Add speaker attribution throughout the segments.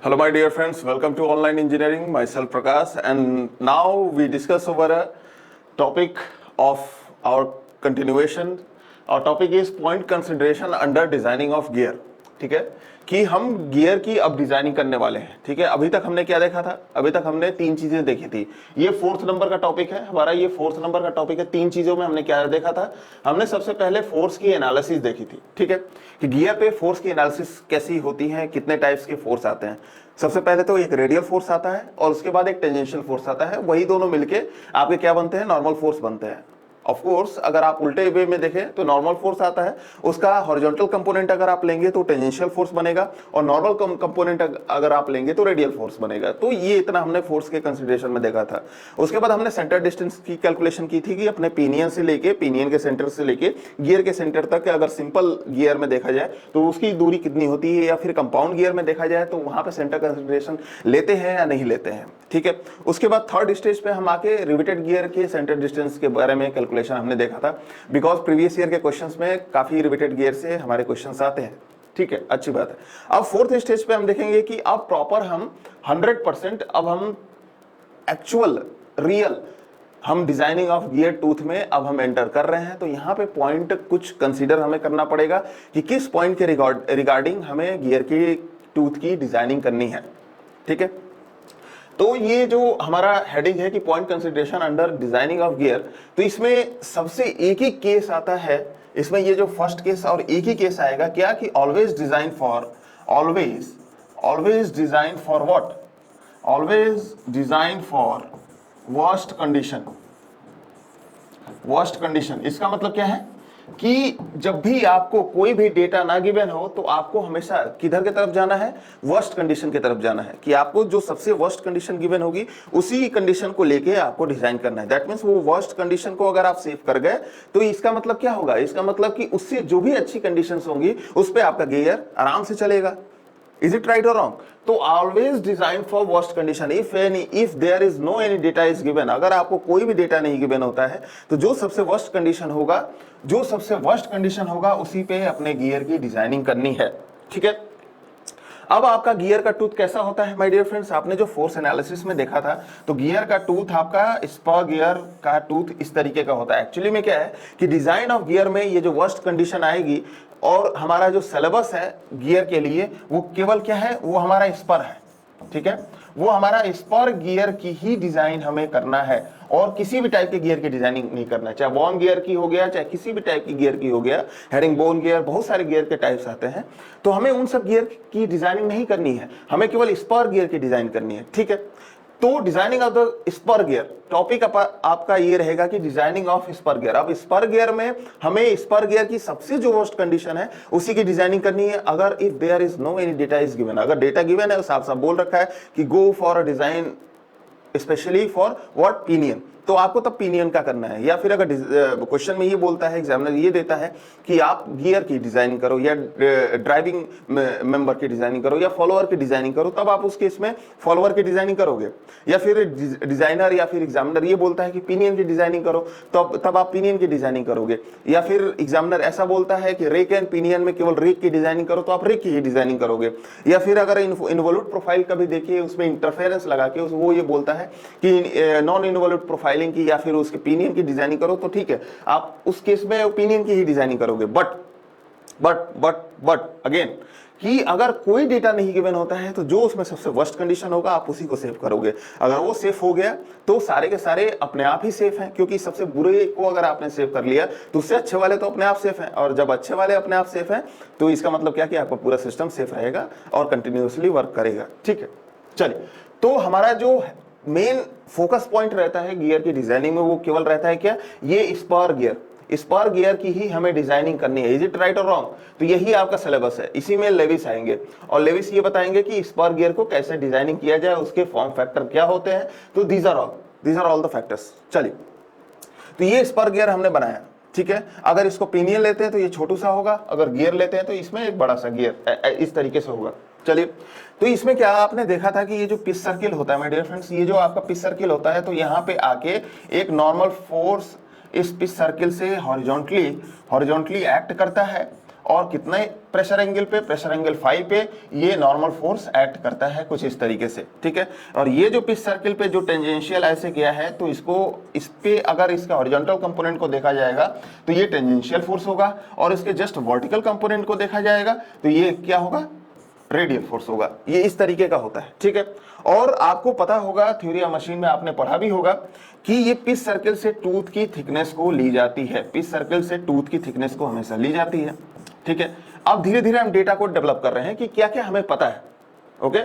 Speaker 1: Hello, my dear friends. Welcome to Online Engineering. Myself Prakash, and now we discuss over a topic of our continuation. Our topic is point consideration under designing of gear. ठीक है कि हम gear की अब designing करने वाले हैं। ठीक है, अभी तक हमने क्या देखा था? अभी तक हमने तीन चीजें देखी थी। ये 4th नंबर का टॉपिक है हमारा, ये 4th नंबर का टॉपिक है। तीन चीजों में हमने क्या देखा था? हमने सबसे पहले फोर्स की एनालिसिस देखी थी। ठीक है, कि गियर पे फोर्स की एनालिसिस कैसी होती है, कितने टाइप्स के फोर्स आते हैं। सबसे पहले तो एक रेडियल फोर्स आता है और उसके बाद एक टेंजेंशियल फोर्स आता है। वही दोनों मिलके आपके क्या बनते हैं? नॉर्मल फोर्स बनते हैं। ऑफ कोर्स अगर आप उल्टे वे में देखें तो नॉर्मल फोर्स आता है, उसका हॉरिजॉन्टल कंपोनेंट अगर आप लेंगे तो टेंजेंशियल फोर्स बनेगा, और नॉर्मल कंपोनेंट अगर आप लेंगे तो रेडियल फोर्स बनेगा। तो ये इतना हमने फोर्स के कंसीडरेशन में देखा था। उसके बाद हमने सेंटर डिस्टेंस की कैलकुलेशन की थी कि अपने पिनियन से लेके, पिनियन के सेंटर से लेके गियर के सेंटर तक, अगर सिंपल गियर में देखा जाए तो उसकी दूरी कितनी होती है, या फिर कंपाउंड गियर में देखा जाए तो वहां पे सेंटर कंसीडरेशन लेते हैं या नहीं लेते हैं। ठीक है, उसके बाद थर्ड स्टेज पे हम आके रिवेटेड गियर के सेंटर डिस्टेंस के बारे में कैलकुलेशन हमने देखा था, बिकॉज प्रीवियस ईयर के क्वेश्चंस में काफी रिवेटेड गियर से हमारे क्वेश्चंस आते हैं। ठीक है, अच्छी बात है। अब फोर्थ स्टेज पे हम देखेंगे कि अब प्रॉपर हम 100% अब हम एक्चुअल रियल हम डिजाइनिंग ऑफ गियर टूथ में अब हम एंटर कर रहे हैं। तो यहाँ पे पॉइंट कुछ कंसीडर हमें करना पड़ेगा कि किस पॉइंट के रिगार्डिंग हमें गियर की टूथ की डिजाइनिंग करनी है। ठीक है, तो ये जो हमारा हेडिंग है कि point consideration under designing of gear, तो इसमें सबसे एक ही केस आता है। इसमें ये जो फर्स्ट केस और एक ही केस आएगा क्या, कि always design for, always design for what, always design for worst condition. Worst condition इसका मतलब क्या है कि जब भी आपको कोई भी डेटा ना गिवन हो तो आपको हमेशा किधर की तरफ जाना है? वर्स्ट कंडीशन की तरफ जाना है, कि आपको जो सबसे वर्स्ट कंडीशन गिवन होगी उसी कंडीशन को लेके आपको डिजाइन करना है। दैट मींस वो वर्स्ट कंडीशन को अगर आप सेव कर गए तो इसका मतलब क्या होगा? इसका मतलब कि उससे जो भी अच्छी कंडीशंस होंगी उस पे आपका गियर आराम से चलेगा। Is it right or wrong? तो always design for worst condition. If there is no any data is given, अगर आपको कोई भी डेटा नहीं गिवन होता है तो जो सबसे worst कंडीशन होगा, उसी पे अपने गियर की डिजाइनिंग करनी है। ठीक है, अब आपका गियर का टूथ कैसा होता है माय डियर फ्रेंड्स? आपने जो फोर्स एनालिसिस में देखा था तो गियर का टूथ आपका स्पर गियर का टूथ इस तरीके का होता है। एक्चुअली में क्या है कि डिजाइन ऑफ गियर में ये जो वर्स्ट कंडीशन आएगी, और हमारा जो सिलेबस है गियर के लिए वो केवल क्या है, वो हमारा स्पर है। ठीक है, वो हमारा स्पर गियर की ही डिजाइन हमें करना है, और किसी भी टाइप के गियर की डिजाइनिंग नहीं करना है। चाहे वॉर्म गियर की हो गया, चाहे किसी भी टाइप की गियर की हो गया, हेरिंग बोन गियर, बहुत सारे गियर के टाइप्स आते हैं। तो हमें उन सब गियर की डिजाइनिंग नहीं करनी है, हमें केवल स्पर गियर की डिजाइन करनी है। ठीक है, तो designing of the spur gear topic आपका ये रहेगा कि डिजाइनिंग ऑफ स्पर गियर। अब स्पर गियर में हमें स्पर गियर की सबसे जो वर्स्ट कंडीशन है उसी की डिजाइनिंग करनी है। अगर if there is no any data is given, अगर डेटा गिवन है, साफ साफ बोल रखा है कि go for a design specially for what, pinion, तो आपको तब पिनियन का करना है। या फिर अगर क्वेश्चन में ये बोलता है, एग्जामिनर ये देता है कि आप गियर की डिजाइनिंग करो, या ड्राइविंग मेंबर की डिजाइनिंग करो, या फॉलोअर की डिजाइनिंग करो, तब आप उस केस में फॉलोअर की डिजाइनिंग करोगे। या फिर डिजाइनर या फिर एग्जामिनर ये बोलता है कि पिनियन की डिजाइनिंग करो, तब आप पिनियन की डिजाइनिंग करोगे। या फिर एग्जामिनर ऐसा बोलता है कि रेक एंड पिनियन में केवल रेक की डिजाइनिंग करो, तो आप रेक की ही डिजाइनिंग करोगे। या फिर अगर इन्वॉल्यूट प्रोफाइल कभी देखिए, उसमें इंटरफेरेंस लगा के वो ये बोलता है कि नॉन इन्वॉल्यूट प्रोफाइलिंग की या फिर उसके पिनियन की डिजाइनिंग करो, तो ठीक है, आप उस केस में ओपिनियन की ही डिजाइनिंग करोगे। बट अगेन कि अगर कोई डेटा नहीं गिवन होता है तो जो उसमें सबसे वर्स्ट कंडीशन होगा आप उसी को सेव करोगे। अगर वो सेफ हो गया तो सारे के सारे अपने आप ही सेफ हैं, क्योंकि सबसे बुरे को अगर आपने सेव कर लिया तो उससे अच्छे वाले तो अपने आप सेफ हैं, और जब अच्छे वाले अपने आप सेफ हैं तो इसका मतलब क्या कि आपका पूरा सिस्टम सेफ रहेगा और कंटिन्यूअसली वर्क करेगा। ठीक है, चलिए, तो हमारा जो मेन फोकस पॉइंट रहता है गियर की डिजाइनिंग में वो केवल रहता है क्या, ये स्पर गियर की ही हमें डिजाइनिंग करनी है। इज इट राइट और रॉन्ग? तो यही आपका सिलेबस है। इसी में लेविस आएंगे और लेविस ये बताएंगे कि स्पर गियर को कैसे डिजाइनिंग किया जाए, उसके फॉर्म फैक्टर क्या होते हैं। तो these are all the factors. चलिए, तो ये स्पर गियर हमने बनाया। ठीक है, अगर इसको पिनियन लेते हैं तो ये छोटू सा होगा, अगर गियर लेते हैं तो इसमें एक बड़ा सा गियर इस तरीके से होगा। चलिए, तो इसमें क्या आपने देखा था कि ये जो पिच सर्किल होता है माय डियर फ्रेंड्स, ये जो आपका पिच सर्किल होता है, तो यहाँ पे आके एक नॉर्मल फोर्स इस पिच सर्किल से हॉरिजॉन्टली एक्ट करता है, और कितने प्रेशर एंगल पे, प्रेशर एंगल फाई पे ये नॉर्मल फोर्स एक्ट करता है कुछ इस तरीके से, ठीक है। और ये जो पिच सर्किल पे जो टेंजेंशियल ऐसे किया है, तो इसको इस पे अगर इसका हॉरिजॉन्टल कंपोनेंट को देखा जाएगा तो ये टेंजेंशियल फोर्स होगा, और इसके जस्ट वर्टिकल कंपोनेंट को देखा जाएगा तो ये क्या होगा, रेडियल फोर्स होगा। ये इस तरीके का होता है, ठीक है। और आपको पता होगा, थ्योरी ऑफ मशीन में आपने पढ़ा भी होगा कि ये पिच सर्किल से टूथ की थिकनेस को ली जाती है, पिच सर्किल से टूथ की थिकनेस को हमेशा ली जाती है, ठीक है। अब धीरे धीरे हम डेटा को डेवलप कर रहे हैं कि क्या क्या हमें पता है, ओके,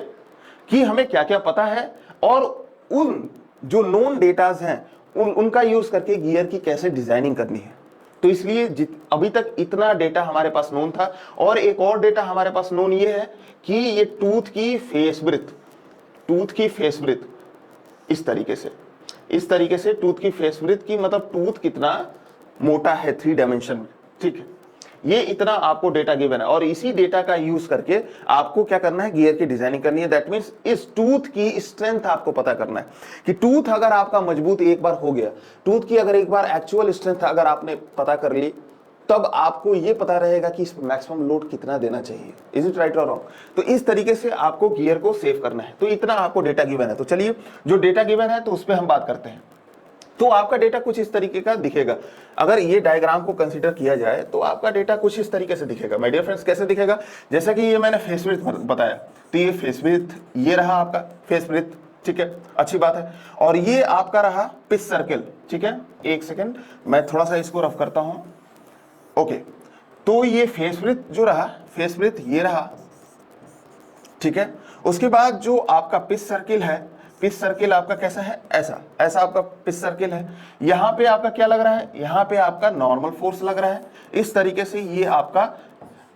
Speaker 1: कि हमें क्या क्या पता है, और उन जो नोन डेटाज हैं उनका यूज करके गियर की कैसे डिजाइनिंग करनी है। तो इसलिए अभी तक इतना डेटा हमारे पास नोन था, और एक और डेटा हमारे पास नोन ये है कि ये टूथ की फेस ब्रेथ, टूथ की फेस ब्रेथ इस तरीके से टूथ की फेस ब्रेथ की मतलब टूथ कितना मोटा है 3 डायमेंशन में, ठीक है। ये इतना आपको डेटा गिवन है, और इसी डेटा का यूज करके आपको क्या करना है, गियर की डिजाइनिंग करनी है। दैट मींस इस टूथ की स्ट्रेंथ आपको पता करना है कि टूथ अगर आपका मजबूत एक बार हो गया, टूथ की अगर एक बार एक्चुअल स्ट्रेंथ अगर आपने पता कर ली, तब आपको ये पता रहेगा कि इस मैक्सिमम लोड कितना देना चाहिए। इज इट राइट और रॉन्ग? तो इस तरीके से आपको गियर को सेव करना है। तो इतना आपको डेटा गिवन है। तो चलिए जो डेटा गिवन है तो उस पर हम बात करते हैं। तो आपका डेटा कुछ इस तरीके का दिखेगा। अगर ये डायग्राम को कंसीडर किया जाए तो आपका डेटा कुछ इस तरीके से दिखेगा। माय डियर फ्रेंड्स, कैसे दिखेगा? जैसा कि ये मैंने फेस ब्रेथ बताया, तो ये फेस ब्रेथ ये रहा आपका फेस ब्रेथ, ठीक है, अच्छी बात है। और ये आपका रहा पिच सर्किल, ठीक है। एक सेकेंड, मैं थोड़ा सा इसको रफ करता हूं। ओके, तो ये फेस ब्रेथ जो रहा, फेस ब्रेथ ये रहा, ठीक है। उसके बाद जो आपका पिच सर्किल है, पिच सर्किल आपका कैसा है, ऐसा ऐसा आपका पिच सर्किल है। यहां पे आपका क्या लग रहा है, यहां पे आपका नॉर्मल फोर्स लग रहा है। इस तरीके से ये आपका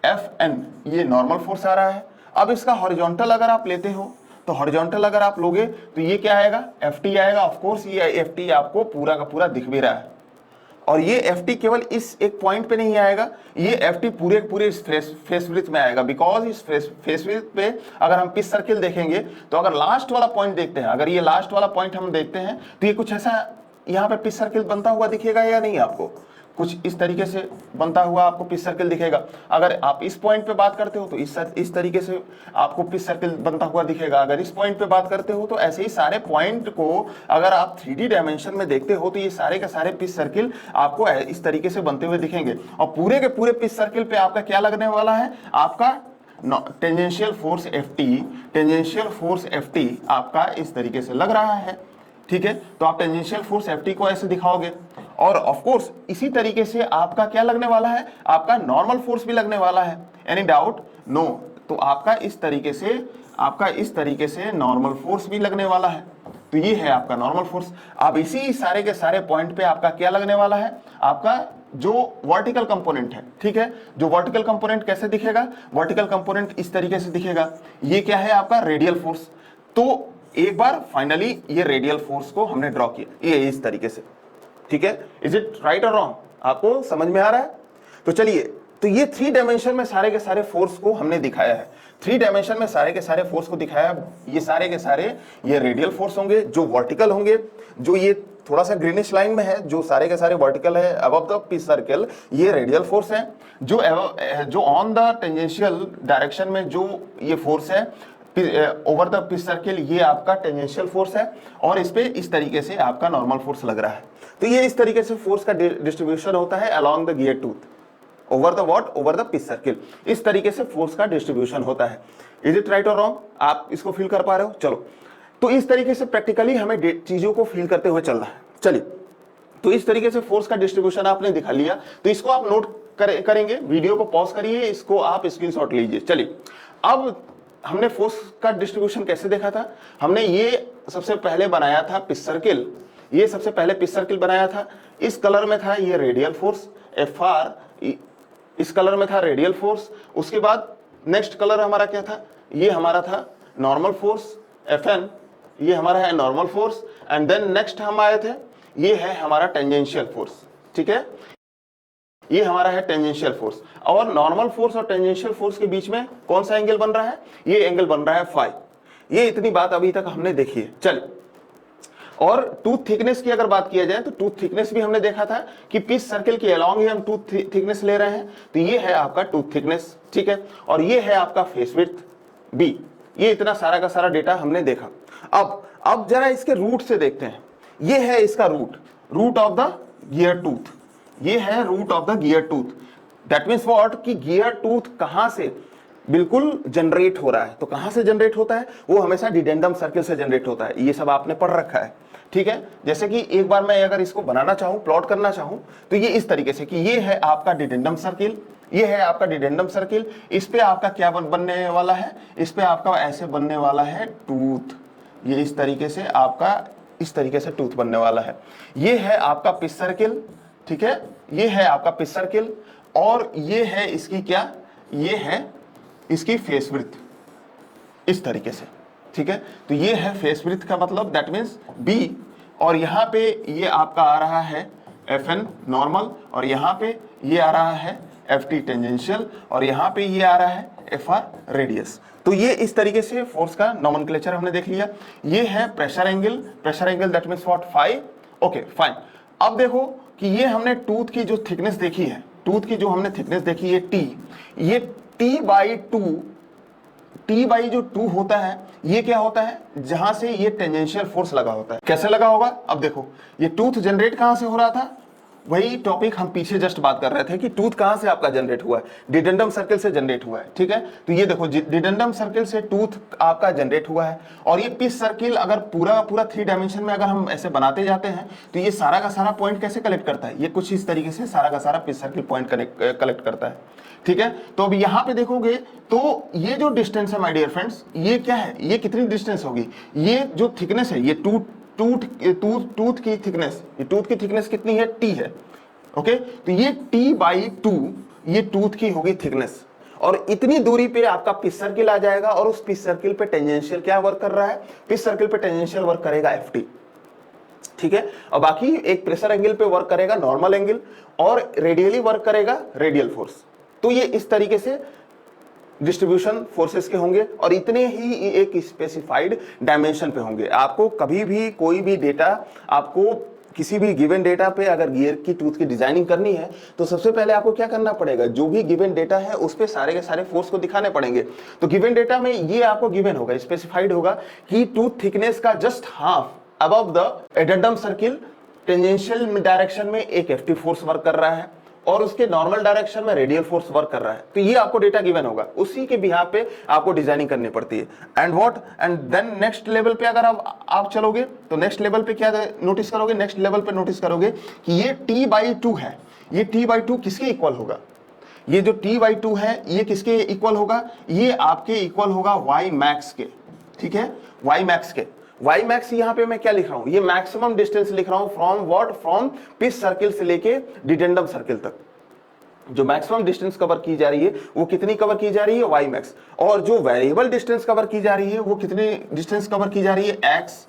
Speaker 1: Fn ये नॉर्मल फोर्स आ रहा है। अब इसका हॉरिजॉन्टल अगर आप लेते हो, तो हॉरिजॉन्टल अगर आप लोगे तो ये क्या आएगा, Ft आएगा। ऑफ कोर्स ये Ft आपको पूरा का पूरा दिख भी रहा है, और ये Ft केवल इस एक पॉइंट पे नहीं आएगा, ये Ft पूरे पूरे इस फेस ब्रेथ में आएगा। बिकॉज इस फेस ब्रेथ पे अगर हम पिच सर्किल देखेंगे, तो अगर लास्ट वाला पॉइंट देखते हैं, अगर ये लास्ट वाला पॉइंट हम देखते हैं, तो ये कुछ ऐसा यहाँ पे पिच सर्किल बनता हुआ दिखेगा या नहीं आपको? कुछ इस तरीके से बनता हुआ आपको पिच सर्किल दिखेगा। अगर आप इस पॉइंट पे बात करते हो तो इस तरीके से आपको पिच सर्किल बनता हुआ दिखेगा। अगर इस पॉइंट पे बात करते हो तो ऐसे ही सारे पॉइंट को अगर आप 3D डायमेंशन में देखते हो तो ये सारे के सारे पिच सर्किल आपको इस तरीके से बनते हुए दिखेंगे। और पूरे के पूरे पिच सर्किल पे आपका क्या लगने वाला है, आपका tangential force Ft, tangential force Ft आपका इस तरीके से लग रहा है, ठीक है। तो आप टेंजेंशियल फोर्स Ft को ऐसे दिखाओगे, और ऑफ कोर्स इसी तरीके से आपका क्या लगने वाला है, आपका नॉर्मल फोर्स भी लगने वाला है। Any doubt? नो। तो आपका इस तरीके से नॉर्मल फोर्स भी लगने वाला है। तो ये है आपका नॉर्मल फोर्स। अब इसी सारे के सारे पॉइंट पे आपका क्या लगने वाला है, आपका जो वर्टिकल कंपोनेंट है, ठीक है। जो वर्टिकल कंपोनेंट कैसे दिखेगा, वर्टिकल कंपोनेंट इस तरीके से दिखेगा। ये क्या है आपका रेडियल फोर्स। तो एक बार फाइनली ये रेडियल फोर्स को हमने ड्रॉ किया, ये इस तरीके से, ठीक है। इज इट राइट और रॉन्ग? आपको समझ में आ रहा है? तो चलिए, तो ये 3 डायमेंशन में सारे के सारे फोर्स को हमने दिखाया है। 3 डायमेंशन में सारे के सारे फोर्स को दिखाया। ये सारे के सारे ये रेडियल फोर्स होंगे, जो वर्टिकल होंगे, जो ये थोड़ा सा ग्रीनिश लाइन में है, जो सारे के सारे वर्टिकल है अबव द पिच सर्कल, ये रेडियल फोर्स है। जो ऑन द टेंजेंशियल डायरेक्शन में जो ये फोर्स है ओवर द पिच सर्किल, ये आपका टेंजेंशियल फोर्स है। और इस पे इस तरीके से आपका नॉर्मल फोर्स लग रहा है। तो ये इस तरीके से फोर्स का डिस्ट्रीब्यूशन होता है along the gear tooth, over the what, over the pitch circle. इस तरीके से फोर्स का डिस्ट्रीब्यूशन होता है। इज इट राइट और रॉन्ग? आप इसको फील कर पा रहे हो? चलो, तो इस तरीके से प्रैक्टिकली हमें चीजों को फील करते हुए चलना है। चलिए, तो इस तरीके से फोर्स का डिस्ट्रीब्यूशन आपने दिखा लिया। तो इसको आप नोट करेंगे, वीडियो को पॉज करिए, इसको आप स्क्रीनशॉट लीजिए। चलिए, अब हमने फोर्स का डिस्ट्रीब्यूशन कैसे देखा था, हमने ये सबसे पहले बनाया था पिच सर्किल, ये सबसे पहले पिच सर्किल बनाया था। इस कलर में था ये रेडियल फोर्स Fr, इस कलर में था रेडियल फोर्स। उसके बाद नेक्स्ट कलर हमारा क्या था, ये हमारा था नॉर्मल फोर्स Fn, ये हमारा है normal force. And then next हम आए थे, ये है हमारा टेंजेंशियल फोर्स, ठीक है। ये हमारा है टेंजेंशियल फोर्स। और नॉर्मल फोर्स और टेंजेंशियल फोर्स के बीच में कौन सा एंगल बन रहा है, ये एंगल बन रहा है फाई। ये इतनी बात अभी तक हमने देखी है। चलिए, और टूथ थिकनेस की अगर बात किया जाए तो टूथ थिकनेस भी हमने देखा था कि पिच सर्किल के अलोंग ही हम टूथ थिकनेस ले रहे हैं, तो ये है आपका टूथ थिकनेस, ठीक है। और ये है आपका फेस विड्थ बी। ये इतना सारा का सारा डेटा हमने देखा। अब जरा इसके रूट से देखते हैं। ये है इसका root of the gear tooth, ये है root of the gear tooth. That means what कि गियर टूथ कहां से बिल्कुल जनरेट हो रहा है, तो कहां से जनरेट होता है, वो हमेशा डिडेंडम सर्किल से जनरेट होता है। ये सब आपने पढ़ रखा है, ठीक है। जैसे कि एक बार मैं अगर इसको बनाना चाहूं, प्लॉट करना चाहूं, तो ये इस तरीके से कि ये है आपका डिडेंडम सर्किल, ये है आपका डिडेंडम सर्किल। इस पे आपका क्या बनने वाला है, इस पे आपका ऐसे बनने वाला है टूथ। ये इस तरीके से आपका इस तरीके से टूथ बनने वाला है। ये है आपका पिच सर्किल, ठीक है, ये है आपका पिच सर्किल। और ये है इसकी क्या, ये है इसकी फेस विड्थ इस तरीके से, ठीक है। तो ये है फेस विड्थ का मतलब दैट मीन्स बी। और यहाँ पे ये आपका आ रहा है FN नॉर्मल, और यहाँ पे ये आ रहा है FT टेंजेंशियल, और यहाँ पे ये आ रहा है FR रेडियस। तो ये इस तरीके से फोर्स का नॉमेनक्लेचर हमने देख लिया। ये है pressure angle that means what 5। Okay fine. अब देखो कि ये हमने टूथ की जो थिकनेस देखी है, टूथ की जो हमने थिकनेस देखी है T, ये T बाई जो 2 होता है, ये क्या होता है, जहां से ये टेंजेंशियल फोर्स लगा होता है। कैसे लगा होगा, अब देखो ये टूथ जनरेट कहां से हो रहा था, वही टॉपिक हम पीछे जस्ट बात कर रहे थे कि टूथ कहां से आपका जनरेट हुआ है, डिडेंडम सर्किल से जनरेट हुआ है, ठीक है। तो ये देखो डिडेंडम सर्किल से टूथ आपका जनरेट हुआ है। और ये पिच सर्किल अगर पूरा 3 डायमेंशन में अगर हम ऐसे बनाते जाते हैं, तो ये सारा का सारा पॉइंट कैसे कलेक्ट करता है, ये कुछ इस तरीके से सारा का सारा पिच सर्किल पॉइंट कलेक्ट करता है, ठीक है। तो अब यहां पे देखोगे तो ये जो डिस्टेंस है माय डियर फ्रेंड्स, ये क्या है, ये कितनी डिस्टेंस होगी, ये जो थिकनेस है, ये टूथ की थिकनेस, ये टूथ की थिकनेस कितनी है, T है, ओके। तो ये T/2 ये टूथ की होगी थिकनेस। और इतनी दूरी पे आपका पिच सर्किल आ जाएगा, और उस पिच सर्किल पे टेंजेंशियल क्या वर्क कर रहा है, पिच सर्किल पे टेंजेंशियल वर्क करेगा FT, ठीक है। और बाकी एक प्रेशर एंगल पे वर्क करेगा नॉर्मल एंगल, और रेडियली वर्क करेगा रेडियल फोर्स। तो ये इस तरीके से डिस्ट्रीब्यूशन फोर्सेस के होंगे, और इतने ही एक स्पेसिफाइड डायमेंशन पे होंगे। आपको कभी भी कोई भी डेटा, आपको किसी भी गिवन डेटा पे अगर गियर की टूथ की डिजाइनिंग करनी है, तो सबसे पहले आपको क्या करना पड़ेगा, जो भी गिवन डेटा है उस पे सारे के सारे फोर्स को दिखाने पड़ेंगे। तो गिवन डेटा में ये आपको गिवन होगा, स्पेसिफाइड होगा कि टूथ थिकनेस का just half above the addendum circle tangential direction में एक FT फोर्स वर्क कर रहा है, और उसके नॉर्मल डायरेक्शन में रेडियल फोर्स वर्क कर रहा है। तो ये आपको डेटा गिवन होगा, उसी के बिहाफ पे आपको डिजाइनिंग करनी पड़ती है। एंड देन नेक्स्ट लेवल पे अगर आप चलोगे, तो नेक्स्ट लेवल पे क्या नोटिस करोगे, नेक्स्ट लेवल पे नोटिस करोगे कि ये T/2 है, ये T/2 किसके इक्वल होगा, ये जो T/2 है ये किसके इक्वल होगा, ये आपके इक्वल होगा Y मैक्स के, ठीक है, Y मैक्स के। वाई मैक्स यहां पे मैं क्या लिख रहा हूं, ये मैक्सिमम डिस्टेंस लिख रहा हूं from what, from pitch circle से लेके डिडेंडम सर्किल तक। जो मैक्सिमम डिस्टेंस कवर की जा रही है वो कितनी कवर की जा रही है, वाई मैक्स। और जो वेरिएबल डिस्टेंस कवर की जा रही है वो कितनी डिस्टेंस कवर की जा रही है, x,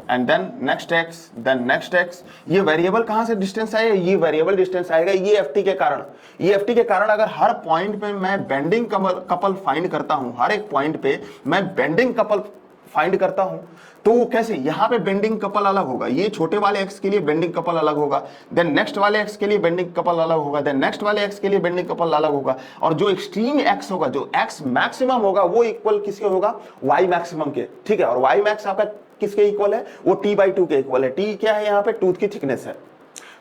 Speaker 1: and then next x, then next x. ये वेरिएबल कहां से डिस्टेंस आएगा, ये वेरिएबल डिस्टेंस आएगा ये FT के कारण। ये FT के कारण अगर हर पॉइंट पे मैं बेंडिंग कपल फाइंड करता हूं, हर एक पॉइंट पे मैं बेंडिंग कपल फाइंड करता हूं, तो वो कैसे, यहां पे बेंडिंग कपल अलग होगा, ये छोटे वाले एक्स के लिए बेंडिंग कपल अलग होगा, देन नेक्स्ट वाले एक्स के लिए बेंडिंग कपल अलग होगा, देन नेक्स्ट वाले एक्स के लिए बेंडिंग कपल अलग होगा। और जो एक्सट्रीम एक्स होगा, जो एक्स मैक्सिमम होगा, वो इक्वल किसके होगा, वाई मैक्सिमम के, ठीक है। और वाई मैक्स आपका किसके इक्वल है, वो T/2 के इक्वल है। T क्या है यहाँ पे, टूथ की थिकनेस है।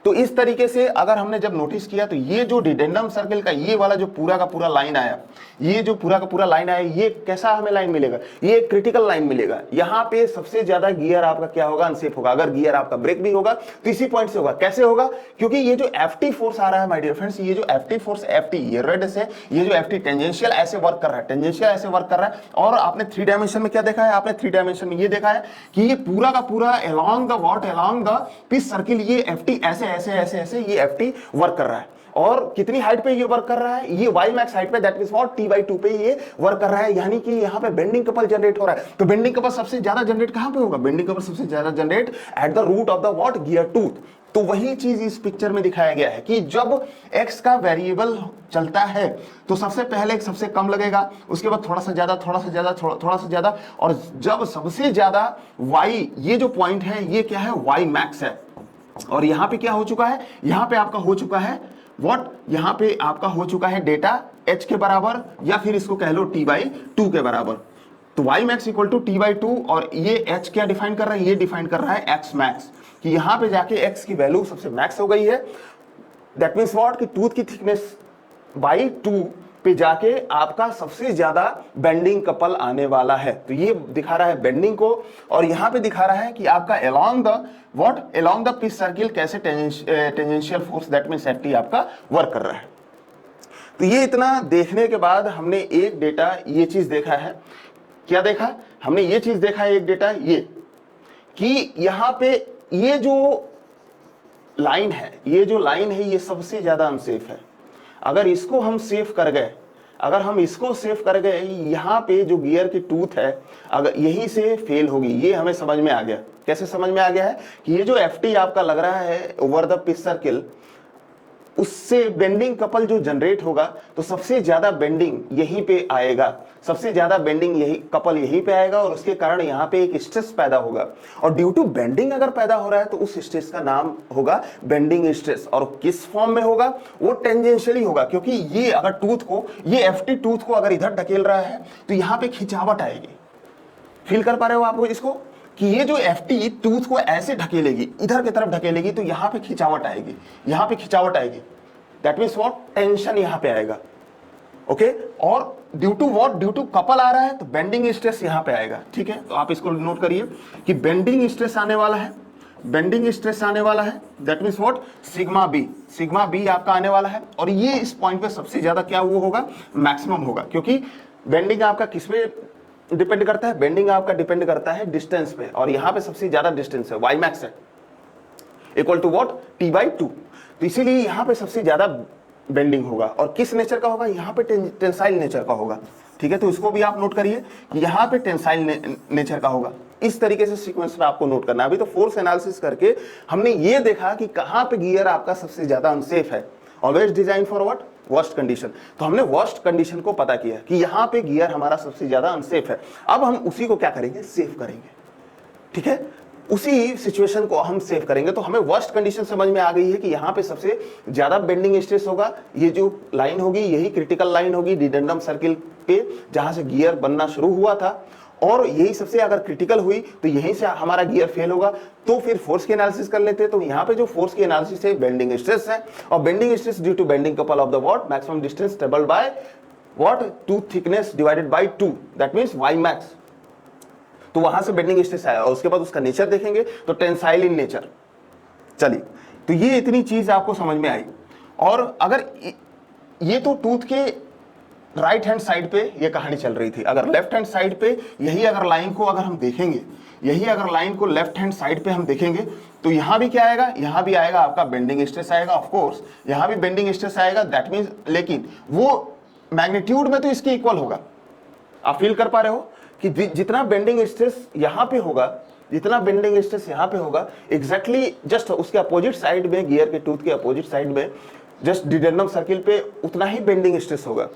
Speaker 1: तो इस तरीके से अगर हमने जब नोटिस किया, तो ये जो डिडेंडम सर्किल का ये वाला जो पूरा का पूरा लाइन आया, ये जो पूरा का पूरा लाइन आया, ये कैसा हमें लाइन मिलेगा, ये क्रिटिकल लाइन मिलेगा। यहाँ पे सबसे ज्यादा गियर आपका क्या होगा, अनसेफ होगा। अगर गियर आपका ब्रेक भी होगा तो इसी पॉइंट से होगा। कैसे होगा, क्योंकि ये जो FT फोर्स आ रहा है माय डियर फ्रेंड्स, ये जो FT फोर्स, FT ये रेड से, ये जो FT टेंजेंशियल ऐसे वर्क कर रहा है, टेंजेंशियल ऐसे वर्क कर रहा है। और आपने 3 डायमेंशन में क्या देखा है, आपने 3 डायमेंशन में ये देखा है कि ये पूरा का पूरा along the what, along the pitch circle, ये FT ऐसे ऐसे ऐसे ऐसे ये FT वर्क कर रहा है। और कितनी हाइट पे ये वर्क कर रहा है, ये वाई मैक्स हाइट पे, दैट मींस व्हाट t/2 पे ये वर्क कर रहा है, यानी कि यहाँ पे बेंडिंग कपल जनरेट हो रहा है। तो बेंडिंग कपल सबसे ज्यादा जनरेट कहां पे होगा, बेंडिंग कपल सबसे ज्यादा generate at the root of the what, gear tooth. तो वही चीज इस पिक्चर में दिखाया गया है कि जब x का वेरिएबल चलता है तो सबसे पहले सबसे कम लगेगा, उसके बाद थोड़ा सा ज्यादा, थोड़ा सा ज्यादा, थोड़ा सा ज्यादा, और जब सबसे ज्यादा y, ये जो पॉइंट है ये क्या है, y मैक्स है। और यहां पे क्या हो चुका है, यहां पे आपका हो चुका है व्हाट, यहां पे आपका हो चुका है डेटा h के बराबर, या फिर इसको कह लो t/2 के बराबर। तो y max equal to t/2, और ये h क्या डिफाइन कर रहा है, ये डिफाइन कर रहा है x मैक्स, कि यहां पे जाके x की वैल्यू सबसे मैक्स हो गई है। दैट मींस व्हाट, कि टूथ की थिकनेस बाई 2 पे जाके आपका सबसे ज्यादा बेंडिंग कपल आने वाला है। तो ये दिखा रहा है बेंडिंग को, और यहां पे दिखा रहा है कि आपका along the what, along the pitch circle कैसे tangential force, that means Ft आपका वर्क कर रहा है। तो ये इतना देखने के बाद हमने एक डेटा ये चीज देखा है, क्या देखा हमने, ये चीज देखा है एक डेटा ये, कि यहां पे ये जो लाइन है, ये जो लाइन है ये सबसे ज्यादा अनसेफ है। अगर इसको हम सेफ कर गए, अगर हम इसको सेफ कर गए, यहाँ पे जो गियर की टूथ है अगर यहीं से फेल होगी, ये हमें समझ में आ गया। कैसे समझ में आ गया है, कि ये जो Ft आपका लग रहा है ओवर द पिच सर्किल, उससे बेंडिंग कपल जो जनरेट होगा, तो सबसे ज्यादा बेंडिंग यहीं पे आएगा, सबसे ज्यादा बेंडिंग यही कपल यहीं पे आएगा, और उसके कारण यहाँ पे एक स्ट्रेस पैदा होगा। और ड्यू टू बेंडिंग अगर पैदा हो रहा है तो उस स्ट्रेस का नाम होगा बेंडिंग स्ट्रेस। और किस फॉर्म में होगा, वो टेंजेंशियली होगा, क्योंकि ये अगर टूथ को, ये Ft टूथ को अगर इधर ढकेल रहा है तो यहाँ पे खिंचावट आएगी। फील कर पा रहे हो आप इसको, कि ये जो Ft टूथ को ऐसे ढकेलेगी, इधर की तरफ ढकेलेगी, तो यहां पे खिंचावट आएगी, यहां पे खिंचावट आएगी। दैट मींस व्हाट, टेंशन यहां पे आएगा। ओके, और due to what, due to couple आ रहा है तो बेंडिंग स्ट्रेस यहां पे आएगा। ठीक है, तो आप इसको नोट करिए कि बेंडिंग स्ट्रेस आने वाला है, बेंडिंग स्ट्रेस आने वाला है, that means what, sigma B आपका आने वाला है। और ये इस पॉइंट पे सबसे ज्यादा क्या वो होगा, मैक्सिमम होगा, क्योंकि बेंडिंग आपका किस पे डिपेंड करता है, बेंडिंग आपका डिपेंड करता है डिस्टेंस पे, और यहां पे सबसे ज्यादा डिस्टेंस है, वाई मैक्स है इक्वल टू व्हाट, t/2। तो इसीलिए यहां पे सबसे ज्यादा बेंडिंग होगा, और किस नेचर का होगा, यहां पे टेंसाइल नेचर का होगा। ठीक है, तो इसको भी आप नोट करिए कि यहां पे टेंसाइल नेचर का होगा। इस तरीके से सीक्वेंस में आपको नोट करना है। अभी तो फोर्स एनालिसिस करके हमने ये देखा कि कहां पे गियर आपका सबसे ज्यादा अनसेफ है। Always design for what, worst condition. तो हमने वर्स्ट कंडीशन को पता किया कि यहां पे गियर हमारा सबसे ज्यादा अनसेफ है। अब हम उसी को क्या करेंगे, सेव करेंगे। ठीक है, उसी सिचुएशन को हम सेव करेंगे। तो हमें वर्स्ट कंडीशन समझ में आ गई है कि यहाँ पे सबसे ज्यादा बेंडिंग स्ट्रेस होगा, ये जो लाइन होगी यही क्रिटिकल लाइन होगी डिडेंडम सर्किल पे, जहां से गियर बनना शुरू हुआ था, और यही सबसे अगर क्रिटिकल हुई तो यहीं से हमारा गियर फेल होगा। तो फिर फोर्स की एनालिसिस कर लेते हैं। तो यहाँ पे जो फोर्स की एनालिसिस है बेंडिंग स्ट्रेस है, और bending stress due to bending couple of the what, maximum distance travelled by what, tooth thickness divided by 2, that means Y max. तो वहां से बेंडिंग स्ट्रेस आया, और उसके बाद उसका नेचर देखेंगे तो टेंसाइल इन नेचर। चलिए, तो ये इतनी चीज आपको समझ में आई। और अगर ये तो टूथ के राइट हैंड साइड पे ये कहानी चल रही थी, अगर लेफ्ट हैंड साइड पे यही अगर लाइन को अगर हम देखेंगे, यही अगर लाइन को लेफ्ट हैंड साइड पे हम देखेंगे, तो यहां भी क्या आएगा, यहां भी आएगा आपका बेंडिंग स्ट्रेस आएगा। ऑफ कोर्स यहां भी बेंडिंग स्ट्रेस आएगा, दैट मींस, लेकिन वो मैग्नीट्यूड में तो इसके इक्वल होगा। आप फील कर पा रहे हो कि जितना बेंडिंग स्ट्रेस यहां पे होगा, जितना बेंडिंग स्ट्रेस यहां पे होगा, एग्जैक्टली जस्ट उसके अपोजिट साइड में, गियर के टूथ के अपोजिट साइड में, जस्ट डिडेंडम सर्किल पे उतना ही बेंडिंग स्ट्रेस होगा,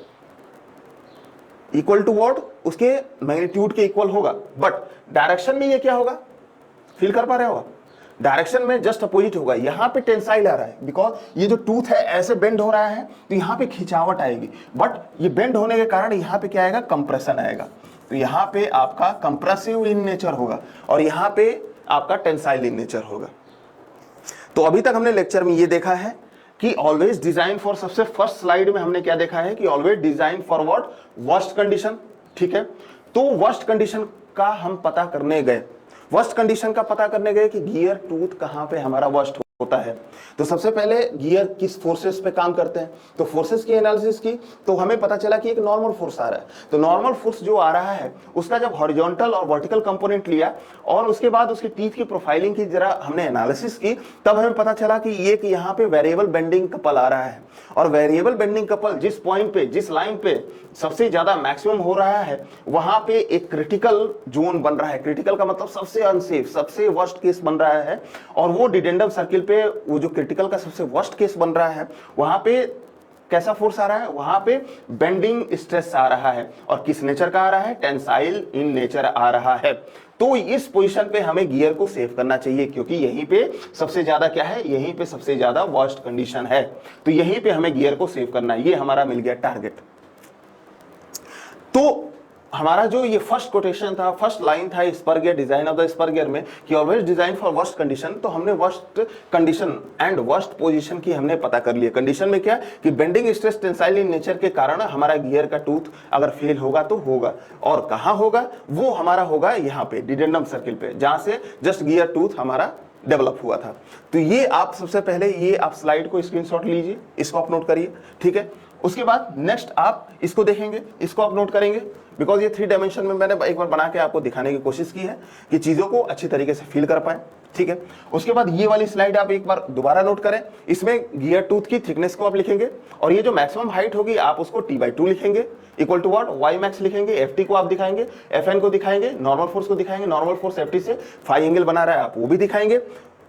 Speaker 1: इक्वल टू व्हाट, उसके मैग्नीट्यूड के इक्वल होगा। बट डायरेक्शन में ये क्या होगा, फील कर पा रहे हो, डायरेक्शन में जस्ट अपोजिट होगा। यहां पे टेंसाइल आ रहा है, बिकॉज ये जो टूथ है ऐसे बेंड हो रहा है, तो यहां पे खिंचावट आएगी। बट ये बेंड होने के कारण यहां पे क्या आएगा, कंप्रेशन आएगा। तो यहां पे आपका कंप्रेसिव इन नेचर होगा, और यहां पे आपका टेंसाइल इन नेचर होगा। तो अभी तक हमने लेक्चर में ये देखा है कि ऑलवेज डिजाइन फॉर, सबसे फर्स्ट स्लाइड में हमने क्या देखा है कि always design for what, worst condition. ठीक है, तो वर्स्ट कंडीशन का हम पता करने गए, वर्स्ट कंडीशन का पता करने गए कि गियर टूथ कहां पे हमारा वर्स्ट
Speaker 2: होता है। तो सबसे पहले गियर किस फोर्सेस पे काम करते हैं, तो फोर्सेस की एनालिसिस की, तो हमें पता चला कि एक नॉर्मल फोर्स आ रहा है। तो नॉर्मल फोर्स जो आ रहा है उसका जब हॉरिजॉन्टल और वर्टिकल कंपोनेंट लिया और उसके बाद उसके टीथ की प्रोफाइलिंग की जरा हमने एनालिसिस की, तब हमें पता चला कि ये कि यहाँ पे वेरिएबल बेंडिंग कपल आ रहा है। और वेरिएबल बेंडिंग कपल जिस पॉइंट पे, जिस लाइन पे सबसे ज्यादा मैक्सिमम हो रहा है, वहां पे एक क्रिटिकल जोन बन रहा है। क्रिटिकल का मतलब सबसे अनसेफ, सबसे वर्स्ट केस बन रहा है। और वो डिडेंडम सर्किल पे वो जो क्रिटिकल का सबसे वर्स्ट केस बन रहा है, वहां पे कैसा फोर्स आ रहा है, वहां पे बेंडिंग स्ट्रेस आ रहा है। और किस नेचर का आ रहा है, टेंसाइल इन नेचर आ रहा है। तो इस पोजीशन पे हमें गियर को सेव करना चाहिए, क्योंकि यहीं पे सबसे ज्यादा क्या है, यहीं पे सबसे ज्यादा वर्स्ट कंडीशन है। तो यहीं पे हमें गियर को सेव करना है। ये हमारा मिल गया टारगेट। तो हमारा जो ये फर्स्ट कोटेशन था, फर्स्ट लाइन था spur gear, design of the spur gear में, कि always design for worst condition. तो हमने worst condition and worst position की हमने पता कर लिया। कंडीशन में क्या कि bending stress tensile in nature के कारण हमारा गियर का टूथ अगर फेल होगा तो होगा। और कहां होगा, वो हमारा होगा यहाँ पे डिडेंडम सर्किल पे, जहां से जस्ट गियर टूथ हमारा डेवलप हुआ था। तो ये आप सबसे पहले ये आप स्लाइड को स्क्रीनशॉट लीजिए, इसको आप नोट करिए, ठीक है। उसके बाद नेक्स्ट आप इसको देखेंगे, इसको आप नोट करेंगे, बिकॉज ये 3 डायमेंशन में मैंने एक बार बना के आपको दिखाने की कोशिश की है कि चीजों को अच्छी तरीके से फील कर पाए, ठीक है। उसके बाद ये वाली स्लाइड आप एक बार दोबारा नोट करें। इसमें गियर टूथ की थिकनेस को आप लिखेंगे और ये जो मैक्सिमम हाइट होगी आप उसको t/2 लिखेंगे, equal to what, y max लिखेंगे, ft को आप दिखाएंगे, fn को दिखाएंगे, नॉर्मल फोर्स को दिखाएंगे, नॉर्मल फोर्स ft से फाई एंगल बना रहा है आप वो भी दिखाएंगे,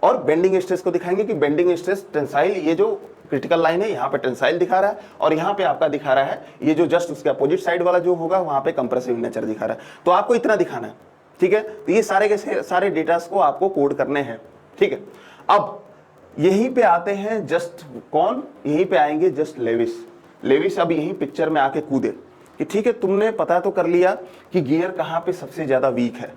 Speaker 2: और बेंडिंग स्ट्रेस को दिखाएंगे कि बेंडिंग स्ट्रेस टेंसाइल, ये जो क्रिटिकल लाइन है यहाँ पे टेंसाइल दिखा रहा है और यहाँ पे आपका दिखा रहा है ये जो जस्ट उसके अपोजिट साइड वाला जो होगा वहां पे कंप्रेसिव नेचर दिखा रहा है। तो आपको इतना दिखाना है, ठीक है। तो ये सारे के सारे डेटास को आपको कोड करने हैं, ठीक है। अब यहीं पे आते हैं जस्ट कौन, यहीं पे आएंगे जस्ट लेविस। लेविस अब यहीं पिक्चर में आके कूदे कि ठीक है तुमने पता तो कर लिया कि गियर कहाँ पे सबसे ज्यादा वीक है,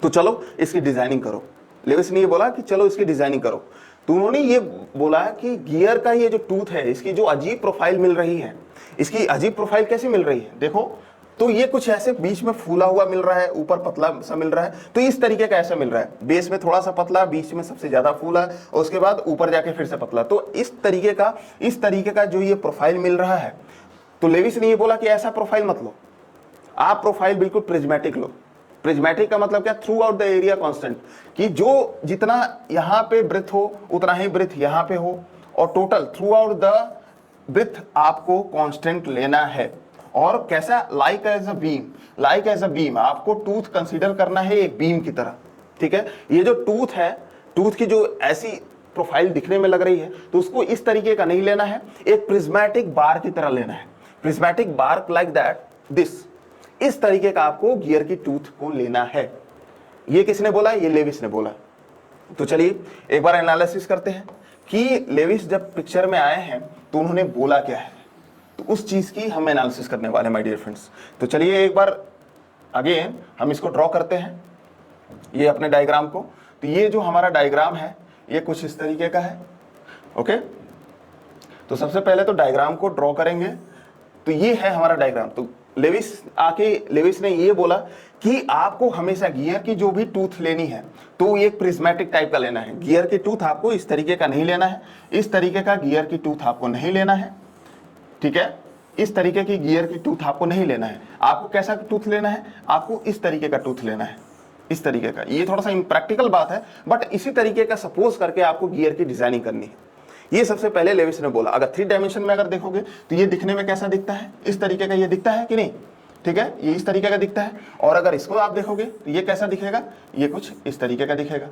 Speaker 2: तो चलो इसकी डिजाइनिंग करो। लेविस ने ये बोला कि चलो इसकी डिजाइनिंग करो। तो उन्होंने ये बोला कि गियर का ये जो टूथ है इसकी जो अजीब प्रोफाइल मिल रही है, इसकी अजीब प्रोफाइल कैसी मिल रही है, देखो तो ये कुछ ऐसे बीच में फूला हुआ मिल रहा है, ऊपर पतला सा मिल रहा है। तो इस तरीके का ऐसा मिल रहा है, बेस में थोड़ा सा पतला, बीच में सबसे ज्यादा फूला और उसके बाद ऊपर जाके फिर से पतला। तो इस तरीके का जो ये प्रोफाइल मिल रहा है, तो लेविस ने ये बोला कि ऐसा प्रोफाइल मत लो, आप प्रोफाइल बिल्कुल प्रिज्मेटिक लो। प्रिज्मेटिक का मतलब क्या, through out the area constant, कि जो जितना यहाँ पे ब्रेथ हो उतना ही ब्रेथ यहाँ पे हो, और total throughout the breadth आपको कांस्टेंट लेना है। और कैसा, like as a beam, like as a beam आपको टूथ कंसीडर करना है एक बीम की तरह, ठीक है। ये जो टूथ है, टूथ की जो ऐसी प्रोफाइल दिखने में लग रही है, तो उसको इस तरीके का नहीं लेना है, एक प्रिज्मेटिक बार की तरह लेना है। Prismatic bar like that, this, इस तरीके का आपको गियर की टूथ को लेना है। ये किसने बोला, ये लेविस ने बोला। तो चलिए एक बार एनालिसिस करते हैं कि लेविस जब पिक्चर में आए हैं तो उन्होंने बोला क्या है, तो उस चीज की हम एनालिसिस करने वाले हैं माय डियर फ्रेंड्स। तो चलिए एक बार अगेन हम इसको ड्रॉ करते हैं, ये अपने डायग्राम को। तो ये जो हमारा डायग्राम है ये कुछ इस तरीके का है, ओके। तो सबसे पहले तो डायग्राम को ड्रॉ करेंगे। तो ये है हमारा डायग्राम। तो लेविस ने ये बोला कि आपको हमेशा गियर की जो भी टूथ लेनी है तो एक प्रिज्मेटिक टाइप का लेना है। गियर की टूथ आपको इस तरीके का नहीं लेना है, इस तरीके का गियर की टूथ आपको नहीं लेना है, ठीक है। इस तरीके की गियर की टूथ आपको नहीं लेना है। आपको कैसा टूथ लेना है, आपको इस तरीके का टूथ लेना है, इस तरीके का। ये थोड़ा सा इम्प्रैक्टिकल बात है, बट इसी तरीके का सपोज करके आपको गियर की डिजाइनिंग करनी है। ये सबसे पहले लेविस ने बोला। अगर 3 डायमेंशन में अगर देखोगे तो ये दिखने में कैसा दिखता है, इस तरीके का ये दिखता है कि नहीं, ठीक है, ये इस तरीके का दिखता है। और अगर इसको आप देखोगे तो ये कैसा दिखेगा, ये कुछ इस तरीके का दिखेगा,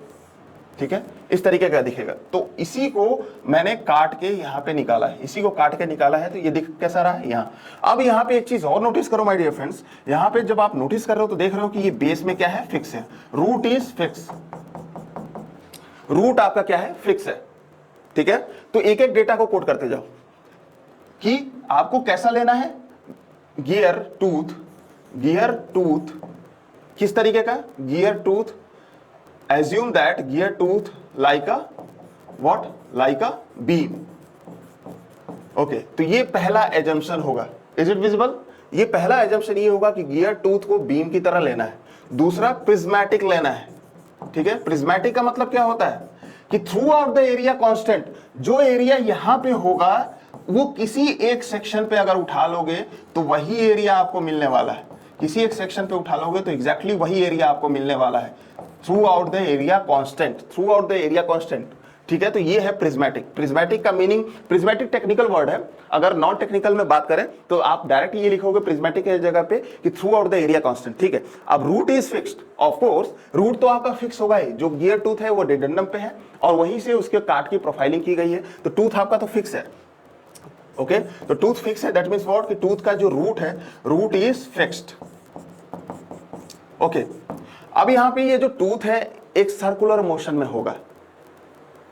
Speaker 2: ठीक है, इस तरीके का दिखेगा। तो इसी को मैंने काट के यहाँ पे निकाला है, इसी को काट के निकाला है। तो ये दिख कैसा रहा है यहाँ। अब यहाँ पे एक चीज और नोटिस करो माय डियर फ्रेंड्स, यहाँ पे जब आप नोटिस कर रहे हो तो देख रहे हो कि ये बेस में क्या है, फिक्स है, रूट इज फिक्स, रूट आपका क्या है, फिक्स है, ठीक है। तो एक एक डेटा को कोड करते जाओ कि आपको कैसा लेना है गियर टूथ किस तरीके का, gear tooth, assume that gear tooth like a what, like a beam, okay. तो ये पहला एजम्पशन होगा, इज इट विजिबल। ये पहला एजम्पशन ये होगा कि गियर टूथ को बीम की तरह लेना है। दूसरा प्रिज्मेटिक लेना है, ठीक है। प्रिज्मेटिक का मतलब क्या होता है कि throughout the area constant, जो एरिया यहां पे होगा वो किसी एक सेक्शन पे अगर उठा लोगे तो वही एरिया आपको मिलने वाला है। किसी एक सेक्शन पे उठा लोगे तो एग्जैक्टली वही एरिया आपको मिलने वाला है through out the area constant, through out the area constant. ठीक है, तो ये है प्रिज्मेटिक। प्रिज्मेटिक का मीनिंग, प्रिज्मेटिक टेक्निकल वर्ड है, अगर नॉन टेक्निकल में बात करें तो आप डायरेक्ट ये लिखोगे प्रिज्मेटिक के जगह पे कि throughout the area constant. ठीक है, अब root is fixed, of course root तो आपका फिक्स होगा ही, जो गियर टूथ है वो डिडेंडम पे है और वहीं से उसके काट की प्रोफाइलिंग की गई है, तो टूथ आपका तो फिक्स है। ओके, तो टूथ फिक्स है, दैट मींस व्हाट कि टूथ का जो रूट है, रूट इज फिक्स्ड। ओके, अब यहां पे ये जो टूथ है एक सर्कुलर मोशन में होगा,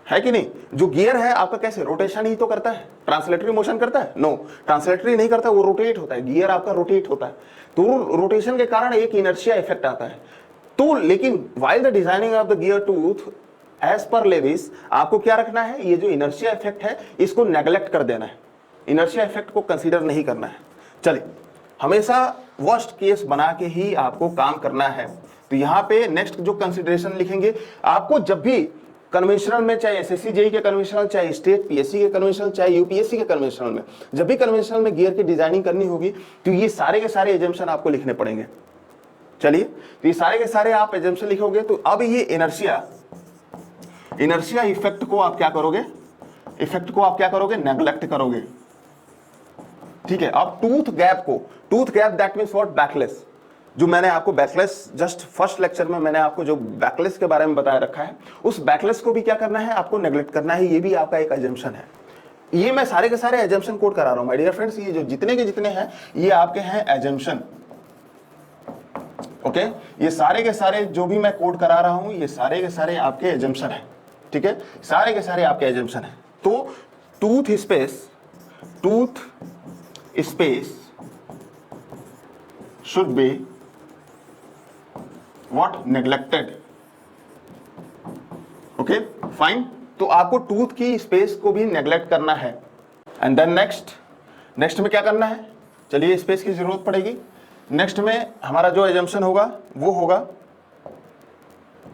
Speaker 2: है कि नहीं? जो गियर है आपका कैसे रोटेशन ही तो करता है, ट्रांसलेटरी मोशन करता है? नो, ट्रांसलेटरी नहीं करता, वो रोटेट होता है, गियर आपका रोटेट होता है, तो रोटेशन के कारण एक इनर्शिया इफेक्ट आता है। तो लेकिन while the designing of the gear tooth as per Lewis, आपको क्या रखना है, ये जो इनर्शिया इफेक्ट है इसको नेग्लेक्ट कर देना है, इनर्शिया इफेक्ट को कंसीडर नहीं करना है। चलिए, हमेशा वर्स्ट केस बना के ही आपको काम करना है। तो यहां पे नेक्स्ट जो कंसीडरेशन लिखेंगे, आपको जब भी कन्वेंशनल में, चाहे एसएससी जेई के कन्वेंशनल, चाहे स्टेट पीएससी के कन्वेंशनल, चाहे यूपीएससी के कन्वेंशनल में, जब भी कन्वेंशनल में गियर की डिजाइनिंग करनी होगी तो ये सारे के सारे एजम्पशन आपको लिखने पड़ेंगे। चलिए, तो ये सारे के सारे आप एजम्पशन लिखोगे तो अब ये इनर्शिया इफेक्ट को आप क्या करोगे, इफेक्ट को आप क्या करोगे, नेग्लेक्ट करोगे। ठीक है, अब tooth gap that means what, backless. जो मैंने आपको बैकलेस जस्ट फर्स्ट लेक्चर में मैंने आपको जो बैकलेस के बारे में बताया रखा है, उस बैकलेस को भी क्या करना है, आपको नेग्लेक्ट करना है। ये भी आपका एक अजम्पशन है। ये मैं सारे के सारे एजम्पशन कोड करा रहा हूं माय डियर फ्रेंड्स, ये जो जितने के जितने हैं ये आपके हैं एजम्पशन। ओके, ये सारे के सारे जो भी मैं कोड करा रहा हूं ये सारे के सारे आपके एजम्पशन है। ठीक है, सारे के सारे आपके एजम्पशन है। तो tooth space should be what, neglected. Okay fine, तो आपको टूथ की स्पेस को भी नेग्लेक्ट करना है। एंड देन नेक्स्ट में क्या करना है, चलिए स्पेस की जरूरत पड़ेगी। नेक्स्ट में हमारा जो एजम्पशन होगा वो होगा,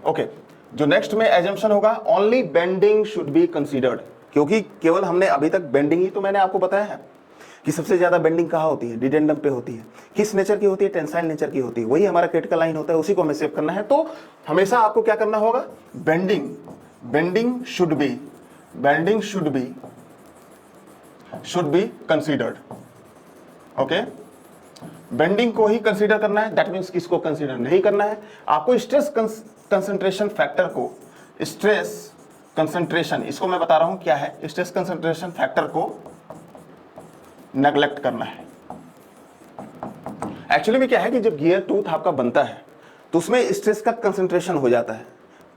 Speaker 2: ओके, जो नेक्स्ट में एजम्पशन होगा, only bending should be considered, क्योंकि केवल हमने अभी तक बेंडिंग ही तो मैंने आपको बताया है कि सबसे ज्यादा बेंडिंग कहाँ होती है, डिडेंडम पे होती है। किस नेचर की होती है, टेंसाइल नेचर की होती है, वही हमारा क्रिटिकल लाइन होता है, उसी को हमें सेव करना है। तो हमेशा आपको क्या करना होगा, bending should be considered. Okay, bending को ही कंसीडर करना है, दैट मींस किसको कंसीडर नहीं करना है, आपको स्ट्रेस कंसंट्रेशन फैक्टर को, स्ट्रेस कंसंट्रेशन, इसको मैं बता रहा हूं क्या है, स्ट्रेस कंसंट्रेशन फैक्टर को नेग्लेक्ट करना है। एक्चुअली में क्या है कि जब गियर टूथ आपका बनता है तो उसमें स्ट्रेस का कंसंट्रेशन हो जाता है,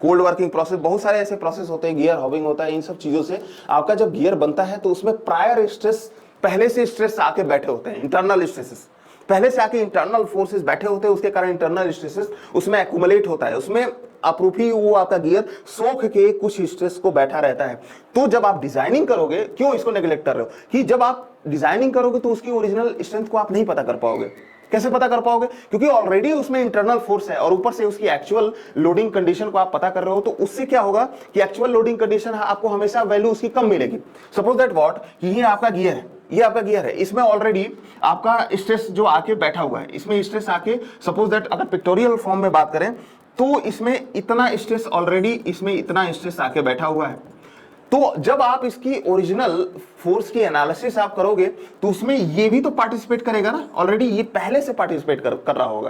Speaker 2: कोल्ड वर्किंग प्रोसेस, बहुत सारे ऐसे प्रोसेस होते हैं, गियर हॉबिंग होता है, इन सब चीजों से आपका जब गियर बनता है तो उसमें प्रायर स्ट्रेस, पहले से स्ट्रेस आके बैठे होते हैं, इंटरनल स्ट्रेसेस पहले से आके इंटरनल फोर्सेस बैठे होते हैं, उसके कारण इंटरनल स्ट्रेसेस उसमें एक्यूमुलेट होता है, उसमें अप्रूफी वो आपका गियर सोख के कुछ स्ट्रेस को बैठा रहता है। तो जब आप डिजाइनिंग करोगे, क्यों इसको नेग्लेक्ट कर रहे हो, कि जब आप डिजाइनिंग करोगे तो उसकी ओरिजिनल स्ट्रेंथ को आप नहीं पता कर पाओगे। कैसे पता कर पाओगे, क्योंकि ऑलरेडी उसमें इंटरनल फोर्स है और ऊपर से उसकी एक्चुअल लोडिंग कंडीशन को आप पता कर रहे हो, तो उससे क्या होगा कि एक्चुअल लोडिंग कंडीशन आपको हमेशा वैल्यू उसकी कम मिलेगी। सपोज दैट व्हाट, ये आपका गियर है, ये आपका गियर है, इसमें ऑलरेडी आपका स्ट्रेस जो आके बैठा हुआ है, इसमें स्ट्रेस आके, सपोज दैट अगर पिक्टोरियल फॉर्म में बात करें तो इसमें इतना स्ट्रेस ऑलरेडी, इसमें इतना स्ट्रेस आके बैठा हुआ है। तो जब आप इसकी ओरिजिनल फोर्स की एनालिसिस आप करोगे तो उसमें ये भी तो पार्टिसिपेट करेगा ना, ऑलरेडी ये पहले से पार्टिसिपेट कर रहा होगा।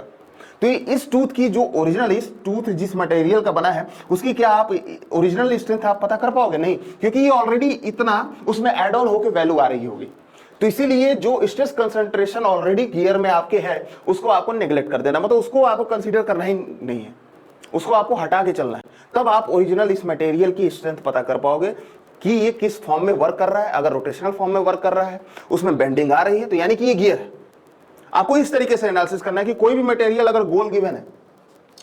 Speaker 2: तो इस टूथ की जो ओरिजिनल, इस टूथ जिस मटेरियल का बना है उसकी क्या आप ओरिजिनल स्ट्रेंथ आप पता कर पाओगे, नहीं, क्योंकि ये ऑलरेडी इतना उसमें एड ऑन होकर वैल्यू आ रही होगी। तो इसीलिए जो स्ट्रेस कंसंट्रेशन ऑलरेडी गियर में आपके है उसको आपको नेग्लेक्ट कर देना, मतलब उसको आपको कंसीडर करना ही नहीं है, उसको आपको हटा के चलना है। तब आप ओरिजिनल इस मटेरियल की स्ट्रेंथ पता कर पाओगे कि ये किस फॉर्म में वर्क कर रहा है। अगर रोटेशनल फॉर्म में वर्क कर रहा है, उसमें बेंडिंग आ रही है, तो यानी कि ये गियर है। आपको इस तरीके से एनालिसिस करना है कि कोई भी मटेरियल अगर गोल गिवन है,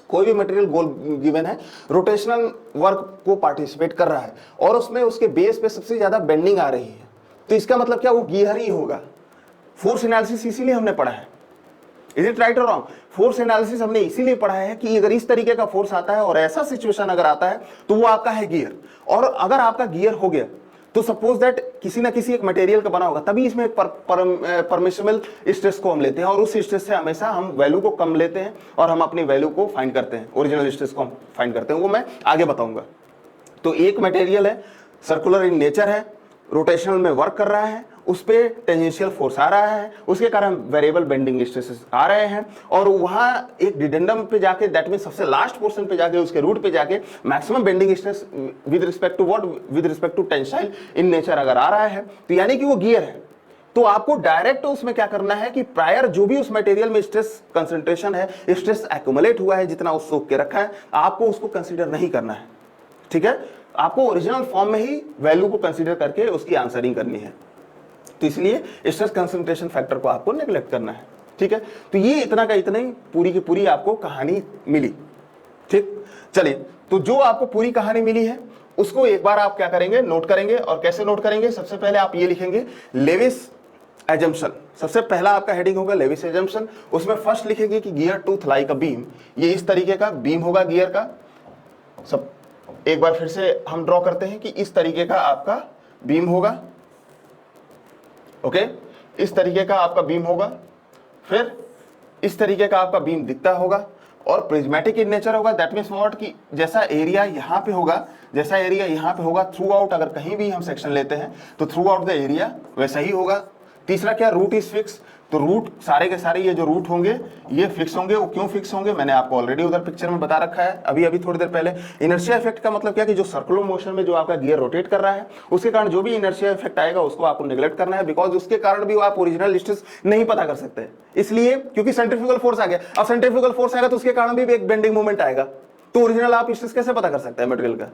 Speaker 2: कोई भी मटेरियल गोल गिवन है, रोटेशनल वर्क को पार्टिसिपेट कर रहा है और उसमें उसके बेस पे सबसे ज्यादा बेंडिंग आ रही है, तो इसका मतलब क्या, वो गियर ही होगा। फोर्स एनालिसिस इसीलिए हमने पढ़ा है, इज इट राइट और रॉन्ग? फोर्स एनालिसिस हमने इसीलिए पढ़ा है कि अगर इस तरीके का फोर्स आता है और ऐसा सिचुएशन अगर आता है तो वो आपका है गियर, और अगर आपका गियर हो गया तो सपोज दैट किसी ना किसी एक मटेरियल का बना होगा, तभी इसमें एक परमिसिबल स्ट्रेस को हम लेते हैं, और उस स्ट्रेस से हमेशा हम वैल्यू को कम लेते हैं और हम अपनी वैल्यू को फाइंड करते हैं, ओरिजिनल स्ट्रेस को हम फाइंड करते हैं, वो मैं आगे बताऊंगा। तो एक मटेरियल है, सर्कुलर इन नेचर है, रोटेशनल में वर्क कर रहा है, उस पे टेंजेंशियल फोर्स आ रहा है, उसके कारण वेरिएबल बेंडिंग स्ट्रेसेस आ रहे हैं, और वहां एक डिडेंडम पे जाके, दैट मीन सबसे लास्ट पोर्शन पे जाके, उसके रूट पे जाके maximum bending stress with respect to what, with respect to tensile in nature अगर आ रहा है तो यानी कि वो गियर है। तो आपको डायरेक्ट उसमें क्या करना है कि प्रायर जो भी उस मटेरियल में स्ट्रेस कंसंट्रेशन है, स्ट्रेस एक्युमुलेट हुआ है, जितना उस सोख के रखा है, आपको उसको कंसिडर नहीं करना है, ठीक है? आपको ओरिजिनल फॉर्म में ही वैल्यू को कंसिडर करके उसकी आंसरिंग करनी है। तो इसलिए स्ट्रेस कंसंट्रेशन फैक्टर को आपको नेग्लेक्ट करना है, ठीक है? तो ये इतना का इतना ही पूरी की पूरी आपको कहानी मिली, ठीक? चलिए, तो जो आपको पूरी कहानी मिली है उसको एक बार आप क्या करेंगे, नोट करेंगे। और कैसे नोट करेंगे? सबसे पहले आप ये लिखेंगे लेविस एजम्पशन। सबसे पहला आपका हेडिंग होगा लेविस एजम्पशन। उसमें फर्स्ट लिखेंगे कि gear tooth like a beam, ये इस तरीके का बीम होगा गियर का। सब एक बार फिर से हम ड्रॉ करते हैं कि इस तरीके का आपका बीम होगा, ओके? इस तरीके का आपका बीम होगा, फिर इस तरीके का आपका बीम दिखता होगा, और प्रिज्मेटिक इन नेचर होगा। दैट मीन्स व्हाट, कि जैसा एरिया यहाँ पे होगा, जैसा एरिया यहाँ पे होगा, थ्रू आउट अगर कहीं भी हम सेक्शन लेते हैं तो थ्रू आउट द एरिया वैसा ही होगा। तीसरा क्या, रूट इज फिक्स। तो रूट सारे के सारे ये जो रूट होंगे ये फिक्स होंगे। वो क्यों फिक्स होंगे मैंने आपको ऑलरेडी उधर पिक्चर में बता रखा है अभी थोड़ी देर पहले। इनर्शिया इफेक्ट का मतलब क्या, कि जो सर्कुलर मोशन में जो आपका गियर रोटेट कर रहा है उसके कारण जो भी इनर्शिया इफेक्ट आएगा उसको आपको नेग्लेक्ट करना है, बिकॉज उसके कारण भी आप ओरिजिनल स्ट्रेस नहीं पता कर सकते, इसलिए क्योंकि सेंट्रीफ्यूगल फोर्स आ गया। अब सेंट्रीफ्यूगल फोर्स आएगा तो उसके कारण भी एक बेंडिंग मूवमेंट आएगा, तो ओरिजिनल आप स्ट्रेस कैसे पता कर सकते हैं मटेरियल का?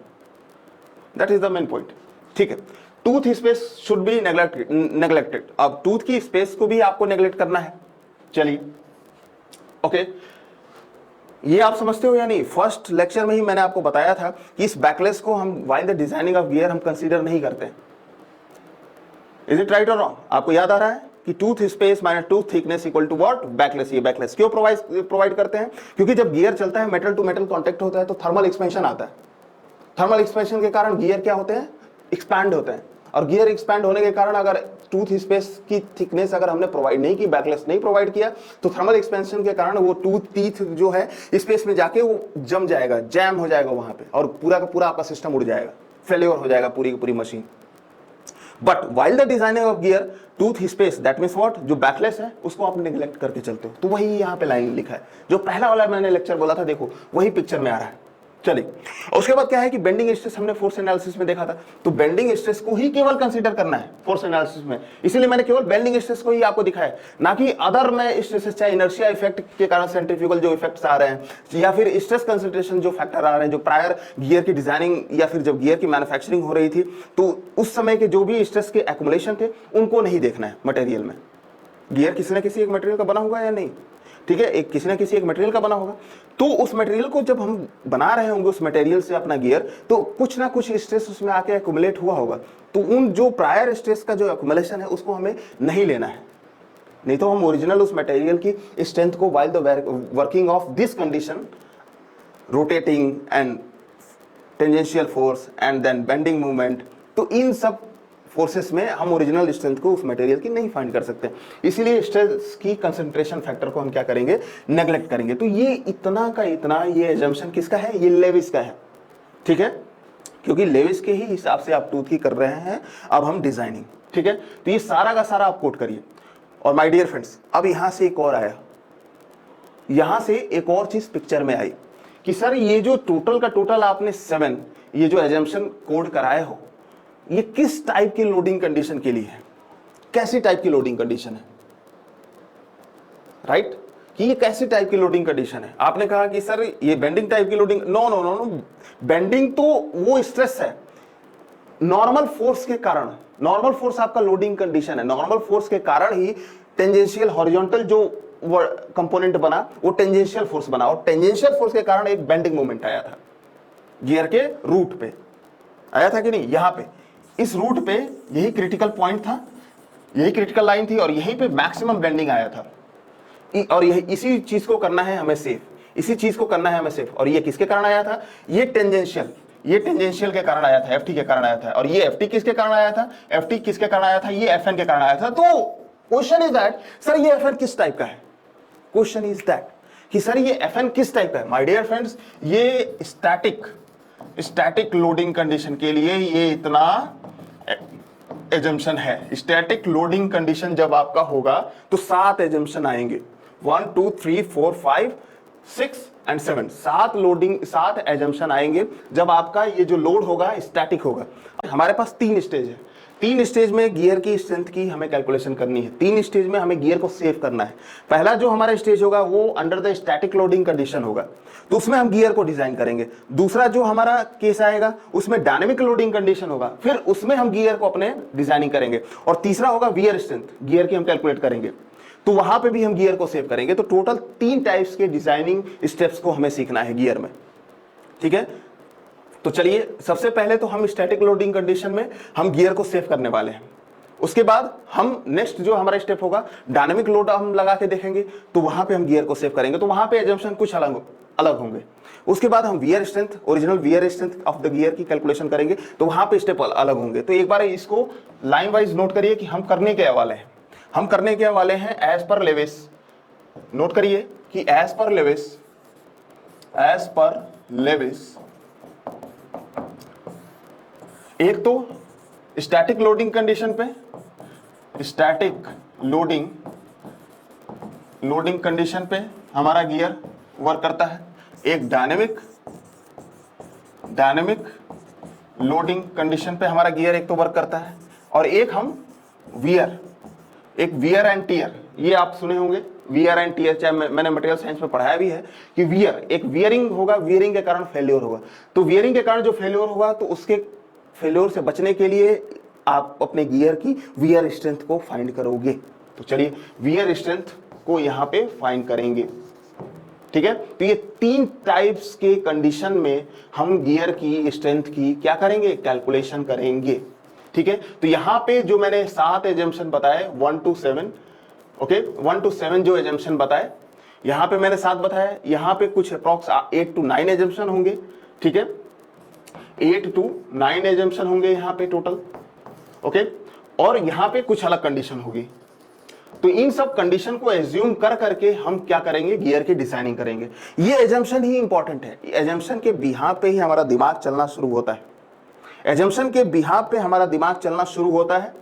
Speaker 2: That is the main point, ठीक है? Tooth space should be neglected. अब टूथ की स्पेस को भी आपको नेग्लेक्ट करना है। चलिए, ओके, ये आप समझते हो या नहीं? फर्स्ट लेक्चर में ही मैंने आपको बताया था कि इस बैकलेस को हम while the designing of gear हम कंसीडर नहीं करते। इज इट राइट और रॉन्ग? आपको याद आ रहा है कि tooth space minus tooth thickness equal to what, backlash. ये बैकलेस क्यों प्रोवाइड करते हैं? क्योंकि जब गियर चलता है, मेटल टू मेटल कॉन्टेक्ट होता है तो थर्मल एक्सपेंशन आता है। थर्मल एक्सपेंशन के कारण गियर क्या होते हैं, एक्सपैंड होते हैं, और गियर एक्सपैंड होने के कारण अगर टूथ स्पेस की थिकनेस अगर हमने प्रोवाइड नहीं की, बैकलेस नहीं प्रोवाइड किया, तो थर्मल एक्सपेंशन के कारण वो टूथ टीथ जो है स्पेस में जाके वो जम जाएगा, जैम हो जाएगा वहां पे, और पूरा का पूरा आपका सिस्टम उड़ जाएगा, फेल्योर हो जाएगा पूरी की पूरी machine. But while the designing of gear tooth space, that means what, जो बैकलेस है उसको आप नेग्लेक्ट करके चलते हो। तो वही यहाँ पे लाइन लिखा है, जो पहला वाला मैंने लेक्चर बोला था, देखो वही पिक्चर में आ रहा है। चलिए, उसके बाद क्या है कि बेंडिंग स्ट्रेस हमने फोर्स एनालिसिस में देखा था, तो बेंडिंग स्ट्रेस को ही केवल कंसीडर करना है फोर्स एनालिसिस में, इसीलिए मैंने केवल बेंडिंग स्ट्रेस को ही आपको दिखाया, ना कि अदर में स्ट्रेसेस, चाहे इनर्शिया इफेक्ट के कारण सेंट्रीफ्यूगल जो इफेक्ट्स आ रहे हैं, या फिर स्ट्रेस कंसंट्रेशन जो फैक्टर आ रहे हैं, जो प्रायर गियर की डिजाइनिंग या फिर जब गियर की मैन्युफैक्चरिंग हो रही थी तो उस समय के जो भी स्ट्रेस के एक्युमुलेशन थे उनको नहीं देखना है मटेरियल में। गियर किसी न किसी एक मटेरियल का बना हुआ है या नहीं, ठीक है? एक किसी ना किसी एक मटेरियल का बना होगा, तो उस मटेरियल को जब हम बना रहे होंगे उस मटेरियल से अपना गियर, तो कुछ ना कुछ स्ट्रेस उसमें आके एक्युमुलेट हुआ होगा, तो उन जो प्रायर स्ट्रेस का जो एक्युमुलेशन है उसको हमें नहीं लेना है, नहीं तो हम ओरिजिनल उस मटेरियल की स्ट्रेंथ को while the working of this condition, rotating and tangential force and then bending movement, तो इन सब फोर्सेस में हम ओरिजिनल स्ट्रेंथ को उस मटेरियल की नहीं फाइंड कर सकते, इसीलिए स्ट्रेस की कंसंट्रेशन फैक्टर को हम क्या करेंगे, नेग्लेक्ट करेंगे। तो ये इतना का इतना ये एजम्पशन किसका है, ये लेविस का है, ठीक है? क्योंकि लेविस के ही हिसाब से आप टूथ की कर रहे हैं अब हम डिजाइनिंग, ठीक है? तो ये सारा का सारा आप कोट करिए। और माय डियर फ्रेंड्स, अब यहां से एक और आया, यहां से एक और चीज पिक्चर में आई कि सर ये जो टोटल का टोटल आपने 7 ये जो एजम्पशन कोड कराए हो, ये किस टाइप की लोडिंग कंडीशन के लिए है, कैसी टाइप की लोडिंग कंडीशन है, राइट? कि ये कैसी टाइप की लोडिंग कंडीशन है? आपने कहा कि सर ये बेंडिंग टाइप की loading, no no no no, bending तो वो स्ट्रेस है नॉर्मल फोर्स के कारण, नॉर्मल फोर्स आपका लोडिंग कंडीशन है, नॉर्मल फोर्स के कारण ही टेंजेंशियल हॉरिजॉन्टल जो कंपोनेंट बना वो टेंजेंशियल फोर्स बना, और टेंजेंशियल फोर्स के कारण एक बेंडिंग मोमेंट आया था गियर के रूट पे, आया था कि नहीं? यहां पे इस रूट पे यही क्रिटिकल पॉइंट था, यही क्रिटिकल लाइन थी, और यहीं पे मैक्सिमम बेंडिंग आया था। और यह इसी चीज को करना है हमें सेफ, इसी चीज को करना है हमें सेफ। और ये किसके कारण आया था? ये टेंजेंशियल के कारण आया था, एफटी के कारण आया था। और ये एफटी किसके कारण आया था? एफटी किसके कारण आया था? ये एफएन के कारण आया था। तो क्वेश्चन इज दैट सर ये एफएन किस टाइप का है? क्वेश्चन इज दैट कि सर ये एफएन किस टाइप का है? माय डियर फ्रेंड्स, ये स्टैटिक लोडिंग कंडीशन के लिए ये इतना एजम्पशन है। स्टैटिक लोडिंग कंडीशन जब आपका होगा तो 7 एजम्पशन आएंगे, 1 2 3 4 5 6 एंड 7, 7 एजम्पशन आएंगे जब आपका ये जो लोड होगा स्टैटिक होगा। हमारे पास 3 स्टेज है, 3 स्टेज में गियर की स्ट्रेंथ की हमें कैलकुलेशन करनी है, 3 स्टेज में हमें गियर को सेव करना है। पहला जो हमारा स्टेज होगा वो under the static loading condition होगा, तो उसमें हम गियर को डिजाइन करेंगे। दूसरा जो हमारा केस आएगा उसमें डायनेमिक लोडिंग कंडीशन होगा, फिर उसमें हम गियर को अपने डिजाइनिंग करेंगे। और तीसरा होगा वियर स्ट्रेंथ, गियर की हम कैलकुलेट करेंगे, तो वहां पे भी हम गियर को सेव करेंगे। तो टोटल 3 टाइप्स के डिजाइनिंग स्टेप्स को हमें सीखना है गियर में, ठीक है। तो चलिए सबसे पहले तो हम स्टैटिक लोडिंग कंडीशन में हम गियर को सेव करने वाले हैं। उसके बाद हम नेक्स्ट जो हमारा स्टेप होगा डायनेमिक लोड हम लगा के देखेंगे, तो वहां पे हम गियर को सेव करेंगे, तो वहां पे एजम्पशन कुछ अलग होंगे। उसके बाद हम wear strength, original wear strength of the gear की कैलकुलेशन करेंगे, तो वहां पे स्टेप अलग होंगे। तो एक बार इसको लाइन वाइज नोट करिए कि हम करने क्या वाले हैं। हम करने क्या वाले हैं एज पर लेविस, नोट करिए कि एज पर लेविस एक तो स्टैटिक लोडिंग कंडीशन पे, स्टैटिक लोडिंग कंडीशन पे हमारा गियर वर्क करता है, एक डायनेमिक लोडिंग कंडीशन पे हमारा गियर एक तो वर्क करता है, और एक हम वियर एंड टियर, ये आप सुने होंगे वियर एंड टियर, चाहे मैंने मटेरियल साइंस में पढ़ाया भी है कि एक वियरिंग होगा, वियरिंग के कारण फेल्योर होगा। तो वियरिंग के कारण जो फेल्योर होगा तो उसके फेल्योर से बचने के लिए आप अपने गियर की वियर स्ट्रेंथ को फाइंड करोगे। तो चलिए वियर स्ट्रेंथ को यहां पे फाइंड करेंगे, ठीक है। तो ये 3 टाइप्स के कंडीशन में हम गियर की स्ट्रेंथ की क्या करेंगे? कैलकुलेशन करेंगे, ठीक है। तो यहां पे जो मैंने 7 एजम्पशन बताए 1 to 7, ओके, 1 to 7 जो एजम्पशन बताए, यहां पे मैंने 7 बताया, यहां पे कुछ अप्रॉक्स 8 to 9 एजम्पशन होंगे, ठीक है, 8 to 9 एजम्पशन होंगे यहां पे टोटल, ओके। और यहां पे कुछ अलग कंडीशन होगी। तो इन सब कंडीशन को एज्यूम कर करके हम क्या करेंगे? गियर की डिजाइनिंग करेंगे। ये एजम्पशन ही इंपॉर्टेंट है, एजम्पशन के बिहाफ पे ही हमारा दिमाग चलना शुरू होता है, एजम्पशन के बिहाफ पे हमारा दिमाग चलना शुरू होता है।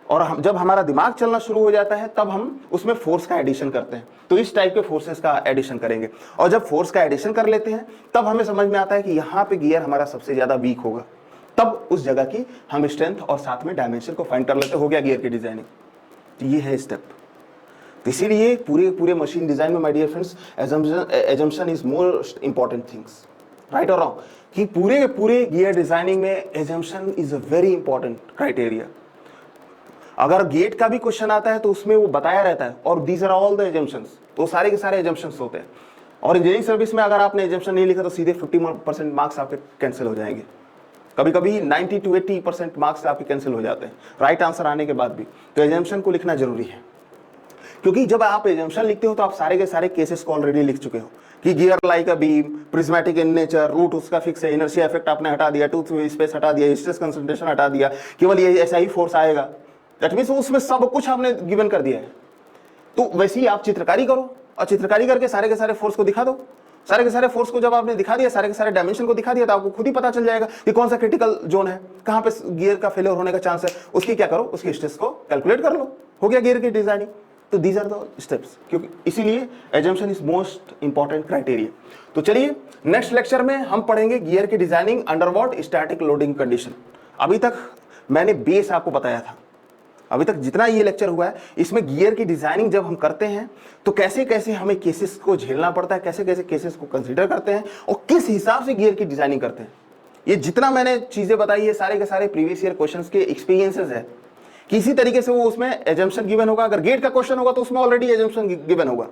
Speaker 2: और जब हमारा दिमाग चलना शुरू हो जाता है तब हम उसमें फोर्स का एडिशन करते हैं। तो इस टाइप के फोर्सेस का एडिशन करेंगे, और जब फोर्स का एडिशन कर लेते हैं तब हमें समझ में आता है कि यहाँ पे गियर हमारा सबसे ज्यादा वीक होगा, तब उस जगह की हम स्ट्रेंथ और साथ में डायमेंशन को फाइंड कर लेते, हो गया गियर की डिजाइनिंग। तो ये है स्टेप। तो इसीलिए पूरे मशीन डिजाइन में my dear friends assumption is most important things, right और रॉन्ग, कि पूरे गियर डिजाइनिंग में assumption is a very important criteria. अगर गेट का भी क्वेश्चन आता है तो उसमें वो बताया रहता है, और these are all the assumptions, तो सारे के सारे एजम्पशंस होते हैं। और इंजीनियरिंग सर्विस में अगर आपने एजम्पशन नहीं लिखा तो सीधे 50% मार्क्स आपके कैंसिल हो जाएंगे, कभी कभी 90 to 80% मार्क्स आपके कैंसिल हो जाते हैं राइट आंसर आने के बाद भी। तो एजम्पशन को लिखना जरूरी है, क्योंकि जब आप एजम्पशन लिखते हो तो आप सारे के सारे केसेस को ऑलरेडी लिख चुके हो कि gear like a beam, prismatic in nature, root उसका फिक्स है, इनर्शिया इफेक्ट आपने हटा दिया, टूथ स्पेस हटा दिया, स्ट्रेस कंसंट्रेशन हटा दिया, केवल ये ऐसा ही फोर्स आएगा, दैट मींस उसमें सब कुछ आपने गिवन कर दिया है। तो वैसे ही आप चित्रकारी करो, और चित्रकारी करके सारे के सारे फोर्स को दिखा दो। सारे के सारे फोर्स को जब आपने दिखा दिया, सारे के सारे डायमेंशन को दिखा दिया, तो आपको खुद ही पता चल जाएगा कि कौन सा क्रिटिकल जोन है, कहां पे गियर का फेलियर होने का चांस है। उसकी क्या करो, उसकी स्ट्रेस को कैलकुलेट कर लो, हो गया गियर की डिजाइनिंग। तो दीज आर द स्टेप्स, क्योंकि इसीलिए assumption is most important criteria. तो चलिए नेक्स्ट लेक्चर में हम पढ़ेंगे गियर की designing under what? Static loading condition. अभी तक मैंने बेस आपको बताया था, अभी तक जितना ये लेक्चर हुआ है इसमें गियर की डिजाइनिंग जब हम करते हैं तो कैसे कैसे हमें केसेस को झेलना पड़ता है, कैसे कैसे केसेस को कंसीडर करते हैं, और किस हिसाब से गियर की डिजाइनिंग करते हैं। ये जितना मैंने चीजें बताई है सारे के सारे प्रीवियस ईयर क्वेश्चंस के एक्सपीरियंसेस है। किसी तरीके से वो उसमें एजम्पशन गिवन होगा, अगर गेट का क्वेश्चन होगा तो उसमें ऑलरेडी एजम्पशन गिवन होगा,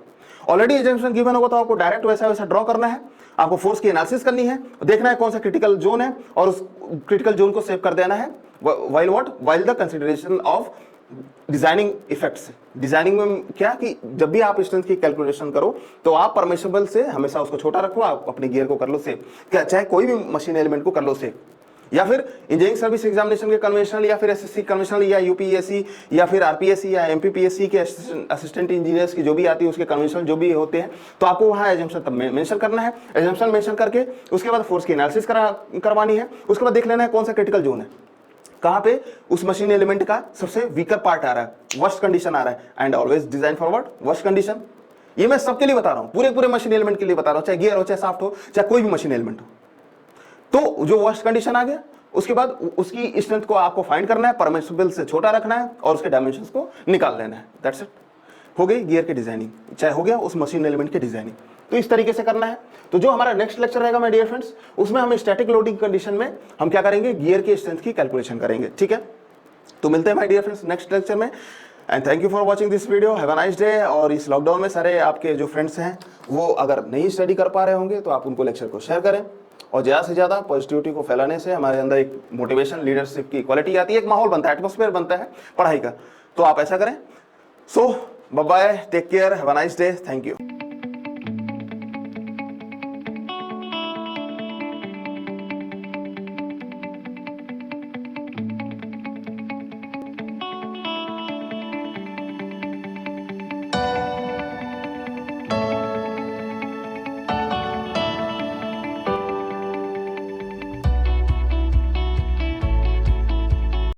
Speaker 2: ऑलरेडी एजम्पशन गिवन होगा, तो आपको डायरेक्ट वैसा वैसा ड्रॉ करना है, आपको फोर्स की एनालिसिस करनी है, देखना है कौन सा क्रिटिकल जोन है, और उस क्रिटिकल जोन को सेव कर देना है, while what? While the consideration of designing effects. Designing में क्या कि जब भी आप स्ट्रेंथ की कैलकुलेशन करो तो आप परमिसिबल से हमेशा उसको छोटा रखो, आप अपने गियर को कर लो सेव, क्या चाहे कोई भी मशीन एलिमेंट को कर लो सेव। या फिर इंजीनियरिंग सर्विस एग्जामिनेशन के कन्वेंशनल या फिर एसएससी कन्वेंशनल या यूपीएससी या फिर आरपीएससी या एमपीपीएससी के असिस्टेंट इंजीनियर्स की जो भी आती है उसके कन्वेंशनल जो भी होते हैं, तो आपको वहाँ एजम्पशन तब मेंशन करना है। एजम्पशन मेंशन करके उसके बाद फोर्स की एनालिसिस करवानी है। उसके बाद देख लेना है कौन सा क्रिटिकल जोन है, कहां पे उस मशीन एलिमेंट का सबसे वीकर पार्ट आ रहा है, वर्स्ट कंडीशन आ रहा है। And always design forward worst condition. ये मैं सबके लिए बता रहा हूं, पूरे मशीन एलिमेंट के लिए बता रहा हूं, चाहे गियर हो, चाहे शाफ्ट हो, चाहे कोई भी मशीन एलिमेंट हो। तो जो वर्स्ट कंडीशन आ गया उसके बाद उसकी स्ट्रेंथ को आपको फाइंड करना है, परमिसिबल से छोटा रखना है और उसके डायमेंशंस को निकाल लेना है। दैट्स इट, हो गई गियर की डिजाइनिंग, चाहे हो गया उस मशीन एलिमेंट की डिजाइनिंग। तो इस तरीके से करना है। तो जो हमारा नेक्स्ट लेक्चर रहेगा माय डियर फ्रेंड्स, उसमें हम स्टैटिक लोडिंग कंडीशन में हम क्या करेंगे, गियर की स्ट्रेंथ की कैलकुलेशन करेंगे। ठीक है, तो मिलते हैं my dear friends next lecture में। And thank you for watching this video, have a nice day. और इस लॉकडाउन में सारे आपके जो फ्रेंड्स हैं वो अगर नहीं स्टडी कर पा रहे होंगे तो आप उनको लेक्चर को शेयर करें, और ज़्यादा से ज़्यादा पॉजिटिविटी को फैलाने से हमारे अंदर एक मोटिवेशन, लीडरशिप की क्वालिटी आती है, एक माहौल बनता है, एटमॉस्फेयर बनता है पढ़ाई का। तो आप ऐसा करें। So bye bye, take care, have a nice day, thank you.